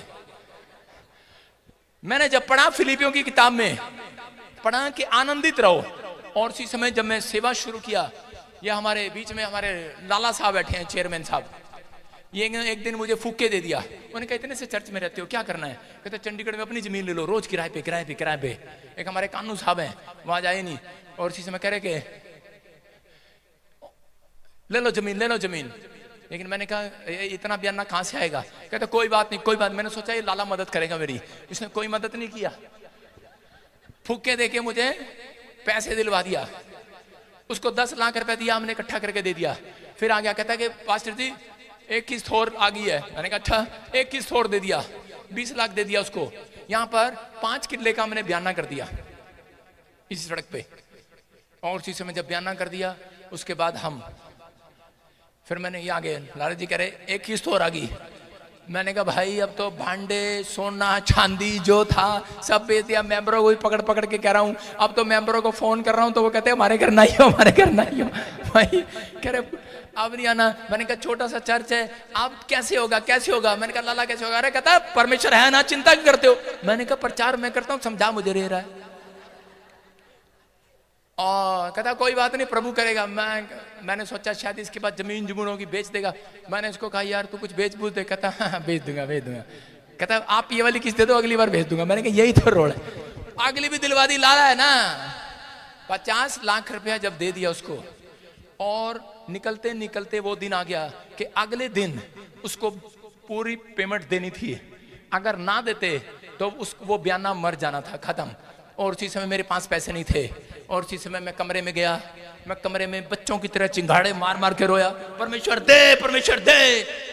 मैंने जब पढ़ा फिलिपियों की किताब में पढ़ा कि आनंदित रहो, और उसी समय जब मैं सेवा शुरू किया, ये हमारे बीच में हमारे लाला साहब बैठे हैं, चेयरमैन साहब, ये एक दिन मुझे फूके दे दिया। उन्होंने कहा इतने से चर्च में रहते हो क्या करना है? कहते चंडीगढ़ में अपनी जमीन ले लो, रोज किराए पे किराए पे किराए पे। एक हमारे कानू साहब हैं, वहां जाए नहीं, और उसी समय कह रहे कि ले लो जमीन, ले लो जमीन। लेकिन मैंने कहा इतना बयाना कहां से आएगा? कहते कोई बात नहीं, कोई बात। मैंने सोचा ये लाला मदद करेगा मेरी, इसने कोई मदद नहीं किया। फूके देके मुझे पैसे दिलवा दिया, उसको 10 लाख रुपए दिया, हमने इकट्ठा करके दे दिया। फिर आ गया, कहता है कि पास्टर जी एक किस्त और आ गई है। मैंने कहा अच्छा, एक किस्त और दे दिया, 20 लाख दे दिया उसको। यहाँ पर 5 किले का हमने बयाना कर दिया इस सड़क पे, और उसी समय जब बयाना कर दिया उसके बाद हम फिर मैंने ये आगे लाला जी कह रहे एक किस्त और आ गई। मैंने कहा भाई अब तो भांडे सोना चांदी जो था सब बेच दिया, मेंबरों को भी पकड़ पकड़ के कह रहा हूँ। अब तो मेंबरों को फोन कर रहा हूँ तो वो कहते हैं हमारे घर ना ही हो, हमारे घर ना ही हो। भाई कह रहे अब नहीं आना। मैंने कहा छोटा सा चर्च है, अब कैसे होगा कैसे होगा? मैंने कहा लाला कैसे होगा? अरे कहता परमेश्वर है ना, चिंता क्यों करते हो? मैंने कहा प्रचार मैं करता हूँ, समझा मुझे रह रहा है। और कहता कोई बात नहीं प्रभु करेगा। मैंने सोचा शायद इसके बाद जमीन जुमून होगी बेच देगा। मैंने उसको कहा यार तू कुछ बेच बूझ दे। कहता हाँ बेच दूंगा बेच दूंगा। कहता आप ये वाली किस्त दे दो, अगली बार भेज दूंगा। मैंने कहा यही तो रोड है। अगली भी दिलवा दी, लाला है ना। 50 लाख रुपया जब दे दिया उसको, और निकलते निकलते वो दिन आ गया कि अगले दिन उसको पूरी पेमेंट देनी थी। अगर ना देते तो वो बयाना मर जाना था, खत्म। और उसी समय मेरे पास पैसे नहीं थे, और उसी समय मैं कमरे में गया। मैं कमरे में बच्चों की तरह चिंगाड़े मार मार के रोया, परमेश्वर दे परमेश्वर दे।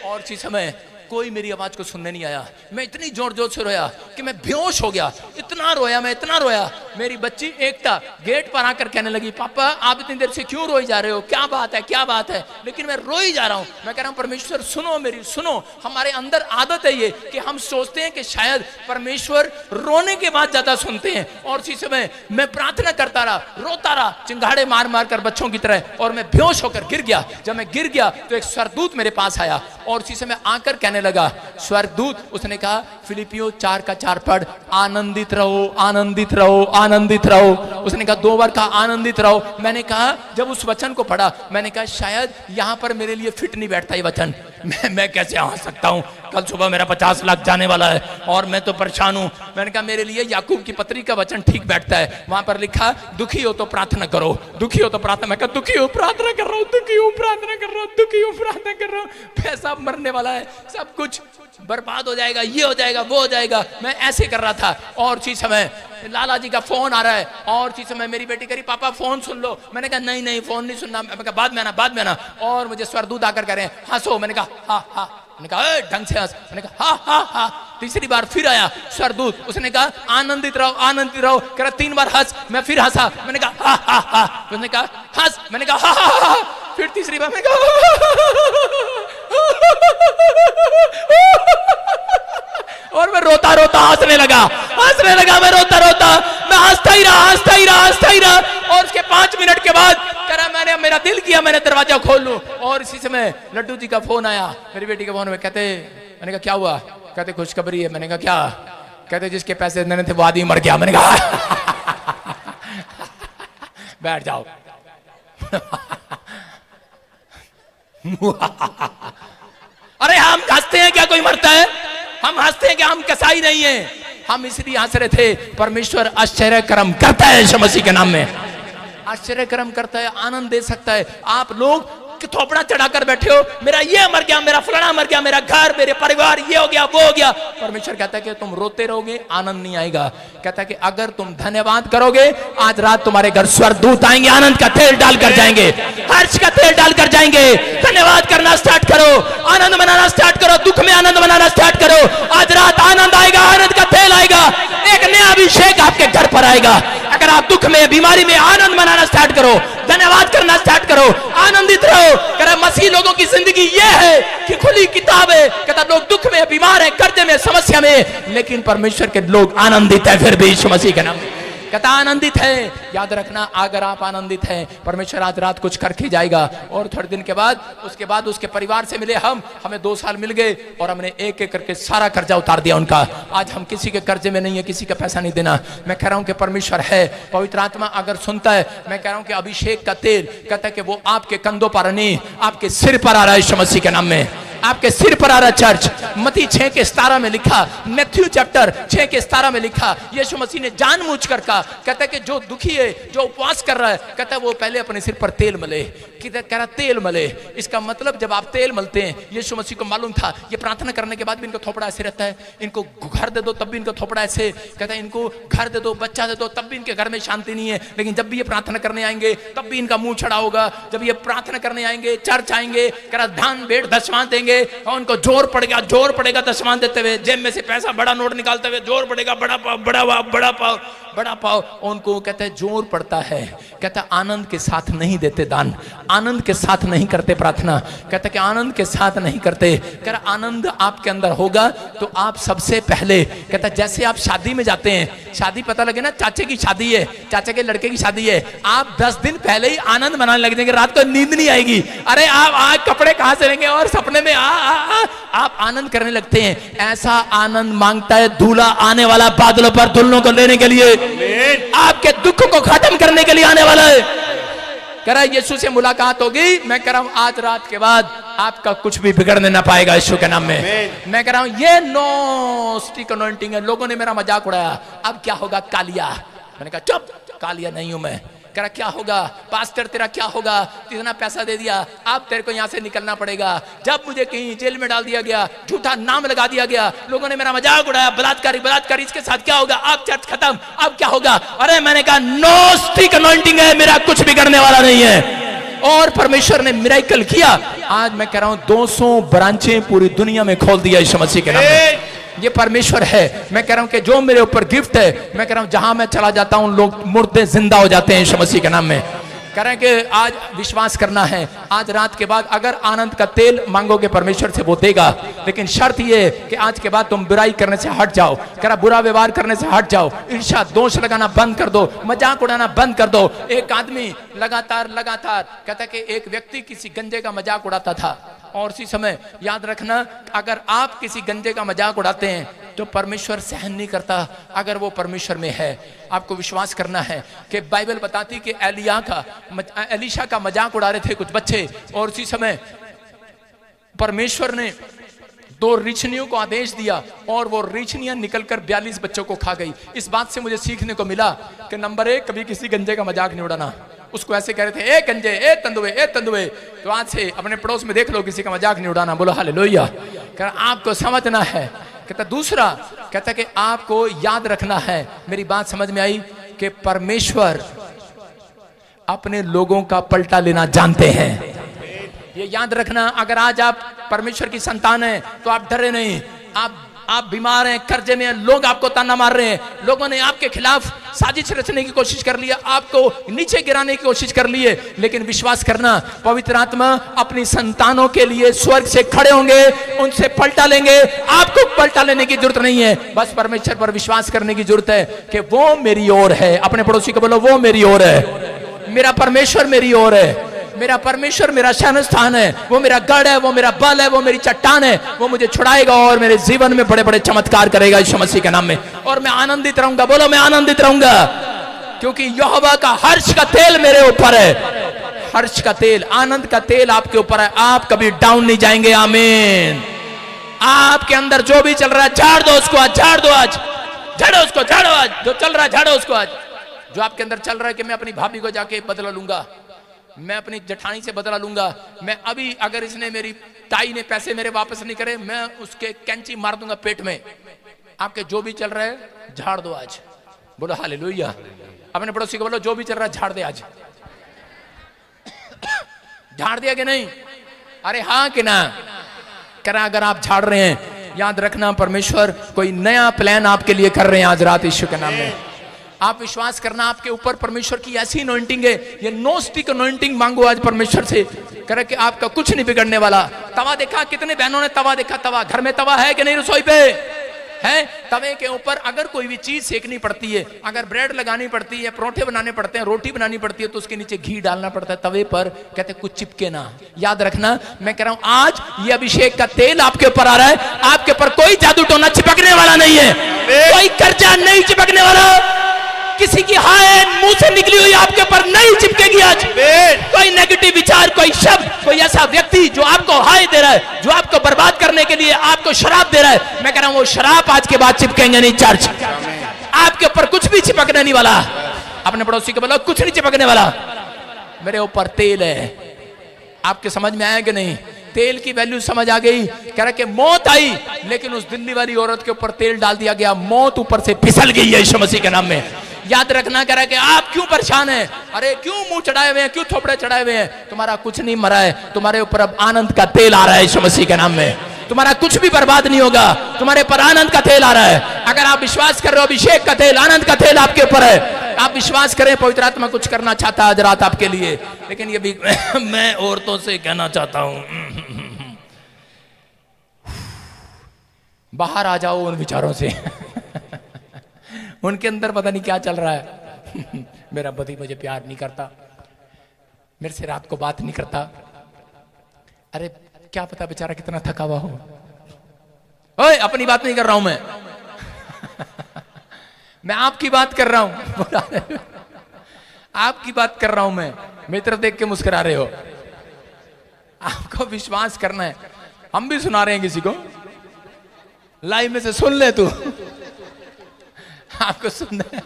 और उसी समय कोई मेरी आवाज को सुनने नहीं आया। मैं इतनी जोर जोर से रोया कि मैं बेहोश हो गया। इतना रोया मैं, इतना रोया। मेरी बच्ची एकता गेट पर आकर कहने लगी पापा आप इतनी देर से क्यों रोई जा रहे हो, क्या बात है क्या बात है? लेकिन मैं रोई जा रहा हूं। मैं कह रहा हूं परमेश्वर सुनो मेरी, सुनो। हमारे अंदर आदत है ये कि हम सोचते हैं कि शायद परमेश्वर रोने के बाद ज्यादा सुनते हैं। और उसी समय मैं प्रार्थना करता रहा, रोता रहा, चिंगाड़े मार मार कर बच्चों की तरह, और मैं बेहोश होकर गिर गया। जब मैं गिर गया तो एक स्वर्गदूत मेरे पास आया, और उसी समय आकर कहने लगा स्वर्गदूत, उसने कहा फिलिपियों 4:4 पढ़, आनंदित रहो आनंदित रहो आनंदित रहो। उसने कहा 2 बार कहा आनंदित रहो। मैंने कहा जब उस वचन को पढ़ा, मैंने कहा शायद यहां पर मेरे लिए फिट नहीं बैठता ये वचन। मैं कैसे आ सकता हूं? कल सुबह मेरा 50 लाख जाने वाला है और मैं तो परेशान हूं। मैंने कहा मेरे लिए याकूब की पत्री का वचन ठीक बैठता है। वहां पर लिखा दुखी हो तो प्रार्थना करो, दुखी हो तो प्रार्थना। मैं कहा दुखी हो प्रार्थना कर रहा हूं, दुखी हूं प्रार्थना कर रहा हूं, दुखी हूं प्रार्थना कर रहा हूं। पैसा मरने वाला है, सब कुछ बर्बाद हो जाएगा, ये हो जाएगा वो हो जाएगा। मैं ऐसे कर रहा था। और उसी समय लाला जी का फोन आ रहा है, और उसी समय मेरी बेटी करी पापा फोन सुन लो। मैंने कहा नहीं नहीं फोन नहीं सुनना। मैंने कहा बाद में आना बाद में आना। और मुझे स्वर्गदूत आकर कह रहे हैं हंसो। मैंने कहा हा हा। मैंने कहा ढंग से हंस। मैंने कहा हा हा हा। तीसरी बार फिर आया स्वर्गदूत, उसने कहा आनंदित रहो आनंदित रहो। कह रहा 3 बार हंस। मैं फिर हंसा। मैंने कहा हा हा हा। उसने कहा हंस। मैंने कहा हा हा हा। फिर तीसरी बार मैंने कहा और मैं रोता रोता हंसने लगा मैं रोता रोता मैं हंसता ही रहा। और उसके 5 मिनट के बाद कह रहा मैंने मेरा दिल किया मैंने दरवाजा खोल लूं। और इसी समय लड्डू जी का फोन आया, मेरी बेटी के फोन में। कहते मैंने कहा क्या हुआ? कहते खुशखबरी है। मैंने कहा क्या? कहते जिसके पैसे देने थे वो आदमी मर गया। मैंने कहा बैठ जाओ। अरे हम हंसते हैं क्या कोई मरता है? हम हंसते हैं कि हम कसाई नहीं है। हम इसलिए हंस रहे थे परमेश्वर आश्चर्य कर्म करता है यीशु मसीह के नाम में। आश्चर्य कर्म करता है, आनंद दे सकता है। आप लोग थोपड़ा चढ़ाकर बैठे हो, मेरा ये मर गया, मेरा फलाना मर गया, मेरा घर मेरे परिवार ये हो गया वो हो गया। परमेश्वर कहता है कि तुम रोते रहोगे आनंद नहीं आएगा। कहता है कि अगर तुम धन्यवाद करोगे आज रात तुम्हारे घर स्वर्गदूत आएंगे, आनंद का तेल डालकर जाएंगे, हर्ष का तेल डालकर जाएंगे। धन्यवाद करना स्टार्ट करो, आनंद मनाना स्टार्ट करो, दुख में आनंद मनाना स्टार्ट करो। आज रात आनंद आएगा, आनंद का तेल आएगा, एक नया अभिषेक आपके घर पर आएगा। अगर आप दुख में, बीमारी में आनंद मनाना स्टार्ट करो, धन्यवाद करना स्टार्ट करो, आनंदित रहो। कहता मसीह लोगों की जिंदगी ये है कि खुली किताब है। कहता लोग दुख में, बीमार है, कर्जे में, समस्या में, लेकिन परमेश्वर के लोग आनंदित है फिर भी यीशु मसीह के नाम में। कहता आनंदित है। याद रखना, अगर आप आनंदित हैं, परमेश्वर आज रात कुछ करके जाएगा। और थोड़े दिन के बाद उसके परिवार से मिले हमें 2 साल मिल गए और हमने एक एक करके सारा कर्जा उतार दिया उनका। आज हम किसी के कर्जे में नहीं है, किसी का पैसा नहीं देना। मैं कह रहा हूं कि परमेश्वर है, पवित्र आत्मा अगर सुनता है, मैं कह रहा हूं कि अभिषेक का तेल कहता है कि वो आपके कंधों पर नहीं, आपके सिर पर आ रहा है यीशु मसीह के नाम में। आपके सिर पर आ रहा चर्च। मत्ती 6:17 में लिखा, मैथ्यू चैप्टर 6:17 में लिखा, यीशु मसीह ने जानबूझकर कहा, कहता है कि जो दुखी है, जो उपवास कर रहा है, कहता है वो पहले अपने सिर पर तेल मले। कह रहा तेल मले, इसका मतलब जब आप तेल मलते हैं, यीशु मसीह को मालूम था ये प्रार्थना करने के बाद भी इनको थोपड़ा ऐसे रहता है, इनको घर दे दो तब भी इनको थोपड़ा ऐसे, कहता है इनको घर दे दो, बच्चा दे दो, तब भी इनके घर में शांति नहीं है। लेकिन जब भी ये प्रार्थना करने आएंगे तब भी इनका मुंह छड़ा होगा। जब ये प्रार्थना करने आएंगे, चर्च आएंगे, कह रहा धान भेंट दशमांश देंगे और उनको जोर पड़ेगा दशमांश देते हुए, जेब में से पैसा बड़ा नोट निकालते हुए जोर पड़ेगा, बड़ा पाव उनको कहते हैं जोर पड़ता है। कहता है आनंद के साथ नहीं देते दान, आनंद के साथ नहीं करते प्रार्थना, कहता है कि आनंद के साथ नहीं करते। कह रहा आनंद आपके अंदर होगा तो आप सबसे पहले, कहता है जैसे आप शादी में जाते हैं, शादी पता लगे ना चाचे की शादी है, चाचा के लड़के की शादी है, आप 10 दिन पहले ही आनंद मनाने लग जाएंगे, रात को नींद नहीं आएगी। अरे आप आज कपड़े कहां से लेंगे और सपने में आप आनंद करने लगते हैं। ऐसा आनंद मांगता है दूल्हा आने वाला बादलों पर दुल्हनों को लेने के लिए, आपके दुख को खत्म करने के लिए आने वाला है। कह रहा यीशु से मुलाकात होगी। मैं कह रहा हूं आज रात के बाद आपका कुछ भी बिगड़ने ना पाएगा यीशु के नाम में। मैं कह रहा हूं ये नोस्टिक अनॉइंटिंग है। लोगों ने मेरा मजाक उड़ाया, अब क्या होगा कालिया। मैंने कहा चुप, कालिया नहीं हूं मैं। कह रहा क्या होगा पास्टर, तेरा क्या होगा, इतना पैसा दे दिया, अब तेरे को यहाँ से निकलना पड़ेगा। जब मुझे कहीं जेल में डाल दिया गया, झूठा नाम लगा दिया गया, लोगों ने मेरा मजाक उड़ाया, बलात्कारी, इसके साथ क्या होगा, अब चर्च खत्म, अब क्या होगा। अरे मैंने कहा नोस्टिक अनॉइंटिंग है, मेरा कुछ बिगड़ने वाला नहीं है। और परमेश्वर ने मिरेकल किया। आज मैं कह रहा हूं 200 ब्रांचें पूरी दुनिया में खोल दिया यीशु मसीह के नाम में। ये परमेश्वर है। मैं कह रहा हूं कि जो मेरे ऊपर गिफ्ट है, मैं कह रहा हूं जहां मैं चला जाता हूं लोग मुर्दे जिंदा हो जाते हैं यीशु मसीह के नाम में। कह रहे हैं कि आज विश्वास करना है, आज रात के बाद अगर आनंद का तेल मांगोगे परमेश्वर से वो देगा, लेकिन शर्त ये है कि आज के बाद तुम बुराई करने से हट जाओ। कह रहा बुरा व्यवहार करने से हट जाओ, ईर्ष्या दोष लगाना बंद कर दो, मजाक उड़ाना बंद कर दो। एक आदमी लगातार कहता कि एक व्यक्ति किसी गंजे का मजाक उड़ाता था, और उसी समय याद रखना अगर आप किसी गंजे का मजाक उड़ाते हैं तो परमेश्वर सहन नहीं करता। अगर वो परमेश्वर में है, आपको विश्वास करना है कि बाइबल बताती कि एलीशा का मजाक उड़ा रहे थे कुछ बच्चे, और उसी समय परमेश्वर ने 2 रीछनियों को आदेश दिया और वो रीछनियां निकलकर 42 बच्चों को खा गई। इस बात से मुझे सीखने को मिला कि नंबर 1 कभी किसी गंजे का मजाक नहीं उड़ाना। उसको ऐसे कह रहे थे ए गंजे, ए तंदुए। तो आज से अपने पड़ोस में देख लो, किसी का मजाक नहीं उड़ाना। बोलो हालेलुया। कहता आपको समझना है। कहता दूसरा, कहता कि आपको याद रखना है, मेरी बात समझ में आई कि परमेश्वर अपने लोगों का पलटा लेना जानते हैं। ये याद रखना, अगर आज आप परमेश्वर की संतान हैं तो आप डरे नहीं। आप बीमार हैं, कर्जे में हैं, लोग आपको ताना मार रहे हैं, लोगों ने आपके खिलाफ साजिश रचने की कोशिश कर ली है, आपको नीचे गिराने की कोशिश कर ली है, लेकिन विश्वास करना पवित्र आत्मा अपनी संतानों के लिए स्वर्ग से खड़े होंगे, उनसे पलटा लेंगे। आपको पलटा लेने की जरूरत नहीं है, बस परमेश्वर पर विश्वास करने की जरूरत है कि वो मेरी ओर है। अपने पड़ोसी को बोलो वो मेरी ओर है, मेरा परमेश्वर मेरी ओर है, मेरा परमेश्वर मेरा शरण स्थान है, वो मेरा गढ़ है, वो मेरा बल है, वो मेरी चट्टान है, वो मुझे छुड़ाएगा और मेरे जीवन में बड़े बड़े चमत्कार करेगा यीशु मसीह के नाम में। और मैं आनंदित रहूंगा। बोलो मैं आनंदित रहूंगा, क्योंकि यहोवा का हर्ष का तेल मेरे ऊपर है। हर्ष का तेल, आनंद का तेल आपके ऊपर है। आप कभी डाउन नहीं जाएंगे। आमीन। आपके अंदर जो भी चल रहा है झाड़ दो उसको आज, झाड़ दो आज, झाड़ो उसको, झाड़ो आज, जो चल रहा है झाड़ो उसको आज। जो आपके अंदर चल रहा है कि मैं अपनी भाभी को जाके बदला लूंगा, मैं अपनी जठानी से बदला लूंगा, मैं अभी अगर इसने मेरी ताई ने पैसे मेरे वापस नहीं करे, मैं उसके कैंची मार दूंगा पेट में। आपके जो भी चल रहा है झाड़ दो आज। बोलो हालेलुया। अपने पड़ोसी को बोलो जो भी चल रहा है झाड़ दे आज। झाड़ दिया कि नहीं? अरे हाँ कि ना? करा अगर आप झाड़ रहे हैं, याद रखना परमेश्वर कोई नया प्लान आपके लिए कर रहे हैं आज रात यीशु के नाम में। आप विश्वास करना, आपके ऊपर परमेश्वर की ऐसी अनॉइंटिंग है, ये नो स्टिक अनॉइंटिंग मांगो आज परमेश्वर से, करे कि आपका कुछ नहीं बिगड़ने वाला। तवा देखा, कितने बहनों ने तवा देखा? तवा घर में तवा है कि नहीं? रसोई पे है। तवे के ऊपर अगर कोई भी चीज सेकनी पड़ती है, अगर ब्रेड लगानी पड़ती है, परोठे बनाने पड़ते हैं, रोटी बनानी पड़ती है, तो उसके नीचे घी डालना पड़ता है तवे पर, कहते कुछ चिपके ना। याद रखना, मैं कह रहा हूं आज ये अभिषेक का तेल आपके ऊपर आ रहा है, आपके ऊपर कोई जादू टोना चिपकने वाला नहीं है, कोई कर्जा नहीं चिपकने वाला, किसी की हाय मुंह से निकली हुई आपके ऊपर नहीं चिपकेगी आज। कोई नेगेटिव विचार, कोई शब्द, कोई ऐसा व्यक्ति जो आपको हाय दे रहा है, जो आपको बर्बाद करने के लिए आपको शराब दे रहा है, मैं कह रहा हूं वो शराब आज के बाद चिपकेंगे नहीं। चर्च आपके ऊपर कुछ भी चिपकने नहीं वाला। अपने पड़ोसी को बोलो कुछ नहीं चिपकने वाला, मेरे ऊपर तेल है। आपके समझ में आया कि नहीं? तेल की वैल्यू समझ आ गई। कह रहा कि मौत आई, लेकिन उस दिल्ली वाली औरत के ऊपर तेल डाल दिया गया, मौत ऊपर से फिसल गई है यीशु मसीह के नाम में। याद रखना, कह रहा है कि आप क्यों परेशान हैं? अरे क्यों मुंह चढ़ाए हुए हैं, क्यों थोपड़े चढ़ाए हुए हैं? तुम्हारा कुछ नहीं मरा है, तुम्हारे ऊपर अब आनंद का तेल आ रहा है यीशु मसीह के नाम में। तुम्हारा कुछ भी बर्बाद नहीं होगा, तुम्हारे पर आनंद का तेल आ रहा है। अगर आप विश्वास कर रहे हो, अभिषेक का तेल, आनंद का तेल आपके ऊपर है। आप विश्वास करें, पवित्र आत्मा कुछ करना चाहता है आज रात आपके लिए। लेकिन ये भी मैं औरतों से कहना चाहता हूं, बाहर आ जाओ उन विचारों से। उनके अंदर पता नहीं क्या चल रहा है। मेरा पति मुझे प्यार नहीं करता, मेरे से रात को बात नहीं करता। अरे क्या पता बेचारा कितना थका हुआ हो। ओए, अपनी बात नहीं कर रहा हूं मैं आपकी बात कर रहा हूं। आपकी बात कर रहा हूं मैं। मेरी तरफ देख के मुस्कुरा रहे हो। आपको विश्वास करना है। हम भी सुना रहे हैं किसी को, लाइव में से सुन ले तू। आपको सुनना है,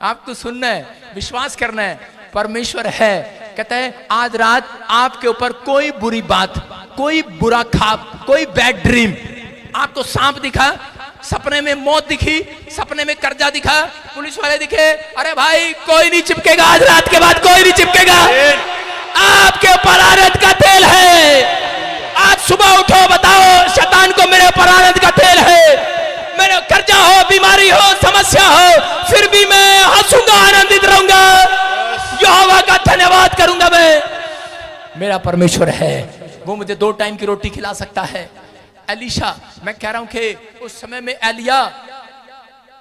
आपको सुनना है, विश्वास करना है। परमेश्वर है, कहता है आज रात आपके ऊपर कोई बुरी बात, कोई बुरा ख्वाब, कोई बैड ड्रीम, आपको सांप दिखा, सपने में मौत दिखी, सपने में कर्जा दिखा, पुलिस वाले दिखे, अरे भाई कोई नहीं चिपकेगा। आज रात के बाद कोई नहीं चिपकेगा। आपके ऊपर आनंद का तेल है। आज सुबह उठो, बताओ शैतान को मेरे ऊपर आनंद का तेल है। मेरे कर्जा हो, बीमारी हो, समस्या हो, फिर भी मैं हंसूंगा, आनंदित रहूंगा, यहोवा का धन्यवाद करूंगा। मैं, मेरा परमेश्वर है, वो मुझे 2 टाइम की रोटी खिला सकता है। एलीशा, मैं कह रहा हूं कि उस समय में एलिया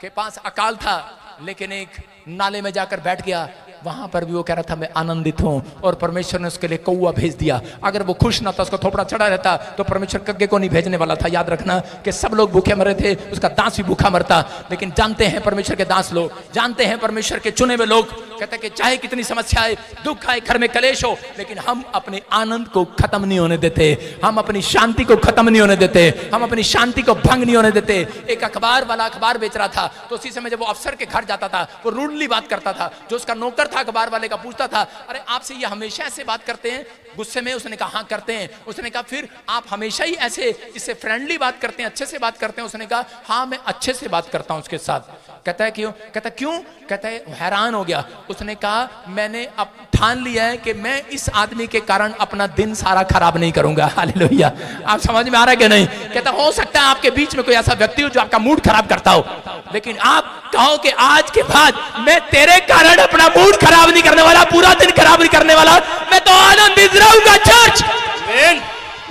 के पास अकाल था, लेकिन एक नाले में जाकर बैठ गया। वहां पर भी वो कह रहा था मैं आनंदित हूं, और परमेश्वर ने उसके लिए कौवा भेज दिया। अगर वो खुश ना था, उसका थोपड़ा चढ़ा रहता, तो परमेश्वर कग्गे को नहीं भेजने वाला था। याद रखना कि सब लोग भूखे मरे थे, उसका दास भी भूखा मरता। लेकिन जानते हैं परमेश्वर के दास लोग, जानते हैं परमेश्वर के चुने हुए लोग, कहते हैं कि चाहे कितनी समस्या आए, दुख आए, घर में कलेश हो, लेकिन हम अपने आनंद को खत्म नहीं होने देते, हम अपनी शांति को खत्म नहीं होने देते, हम अपनी शांति को भंग नहीं होने देते। एक अखबार वाला अखबार बेच रहा था, तो उसी समय जब वो अफसर के घर जाता था, वो रूडली बात करता था। जो उसका नौकर था अखबार वाले का, पूछता था अरे आपसे ये हमेशा ऐसे बात करते हैं? गुस्से में उसने कहा हाँ करते हैं। उसने कहा फिर आप हमेशा ही ऐसे इससे फ्रेंडली बात करते हैं, अच्छे से बात करते हैं? उसने कहा हाँ मैं अच्छे से बात करता हूं उसके साथ। कहता है क्यों? कहता क्यों? कहता है हैरान हो गया। उसने कहा मैंने अब ठान लिया है कि मैं इस आदमी के कारण अपना दिन सारा खराब नहीं करूंगा। हालेलुया। आप समझ में आ रहा है कि नहीं? कहता हो सकता है आपके बीच में कोई ऐसा व्यक्ति हो जो आपका मूड खराब करता हो, लेकिन आप कहो कि आज के बाद मैं तेरे कारण अपना मूड खराब नहीं करने वाला, पूरा दिन खराब नहीं करने वाला, मैं तो आनंदित रहूंगा। चर्च,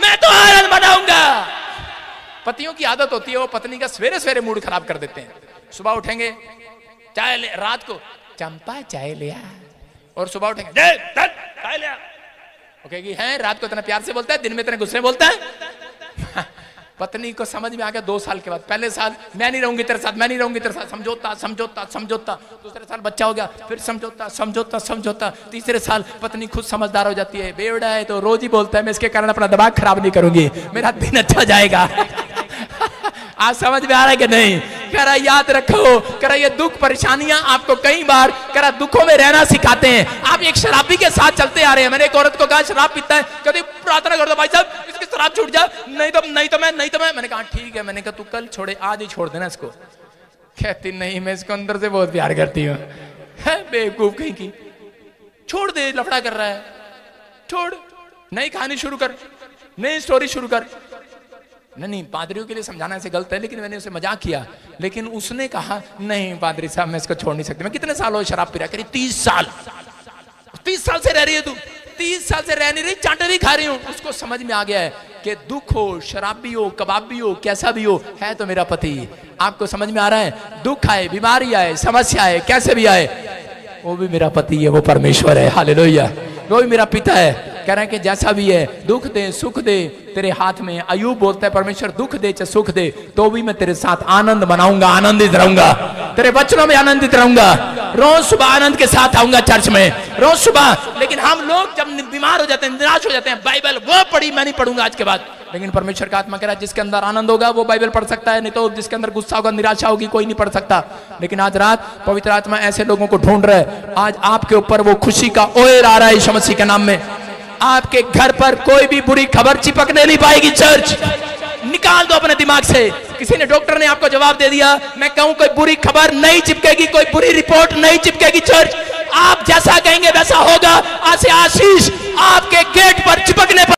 मैं तो आनंद मनाऊंगा। पतियों की आदत होती है वो पत्नी का सवेरे सवेरे मूड खराब कर देते हैं। सुबह उठेंगे चाय ले, रात को चंपा चाय लिया, और सुबह उठेंगे चाय लिया। कहेगी हैं रात को इतना प्यार से बोलता है, दिन में इतने गुस्से बोलता है। पत्नी को समझ में आ गया 2 साल के बाद। पहले साल मैं नहीं रहूंगी तेरे साथ, मैं नहीं रहूंगी तेरे साथ, समझौता समझौता समझौता। दूसरे साल बच्चा हो गया, फिर समझौता समझौता समझौता। तीसरे साल पत्नी खुद समझदार हो जाती है, बेवड़ा है तो रोज ही बोलता है मैं इसके कारण अपना दिमाग खराब नहीं करूंगी, मेरा दिन अच्छा जाएगा। आज समझ में आ रहा है कि नहीं? कह रहा याद रखो, कह रहा ये दुख परेशानियां आपको कई बार कह रहा दुखों में रहना सिखाते हैं। आप एक शराबी के साथ चलते आ रहे हैं। मैंने एक औरत को कहा शराब पीता है, कहती प्रार्थना कर दो भाई साहब इसकी शराब छूट जा। नहीं तो मैं। मैंने कहा ठीक है। मैंने कहा तू कल छोड़े, आज ही छोड़ देना इसको। कहती नहीं मैं इसको अंदर से बहुत प्यार करती हूँ। बेवकूफ कहीं की, छोड़ दे, लफड़ा कर रहा है, छोड़, नई कहानी शुरू कर, नई स्टोरी शुरू कर। नहीं, पादरियों के लिए समझाना ऐसे गलत है, लेकिन मैंने उसे मजाक किया। लेकिन उसने कहा नहीं पादरी साहब मैं इसको छोड़ नहीं सकती। मैं कितने साल हो शराब पी रहा? करी 30 साल। 30 साल से रह रही है तू? 30 साल से रह नहीं रही, चांटे भी खा रही हूँ। उसको समझ में आ गया है कि दुख हो, शराब भी हो, कबाब भी हो, कैसा भी हो, है तो मेरा पति। आपको समझ में आ रहा है? दुख आए, बीमारी आए, समस्या आए, कैसे भी आए, वो भी मेरा पति है, वो परमेश्वर है। हालेलुया। वो भी मेरा पिता है। कह रहे हैं कि जैसा भी है, दुख दे सुख दे तेरे हाथ में। अय्यूब बोलता है परमेश्वर दुख दे चाहे सुख दे तो भी मैं तेरे साथ आनंद मनाऊंगा, आनंदित रहूंगा, तेरे वचनों में आनंदित रहूंगा। रोज सुबह आनंद के साथ आऊंगा चर्च में, रोज सुबह। लेकिन हम लोग जब बीमार हो जाते हैं, निराश हो जाते हैं, बाइबल वो पढ़ी मैं नहीं पढ़ूंगा आज के बाद। लेकिन परमेश्वर का आत्मा कह रहा है जिसके अंदर आनंद होगा वो बाइबल पढ़ सकता है, नहीं तो जिसके अंदर गुस्सा होगा, निराशा होगी, कोई नहीं पढ़ सकता। लेकिन आज रात पवित्र आत्मा ऐसे लोगों को ढूंढ रहा है। आज आपके ऊपर वो खुशी का ओयल आ रहा है यीशु मसीह के नाम में। आपके घर पर कोई भी बुरी खबर चिपकने नहीं पाएगी। चर्च निकाल दो अपने दिमाग से। किसी ने, डॉक्टर ने आपको जवाब दे दिया, मैं कहूं कोई बुरी खबर नहीं चिपकेगी, कोई बुरी रिपोर्ट नहीं चिपकेगी। चर्च आप जैसा कहेंगे वैसा होगा। आज से आशीष आपके गेट पर चिपकने पर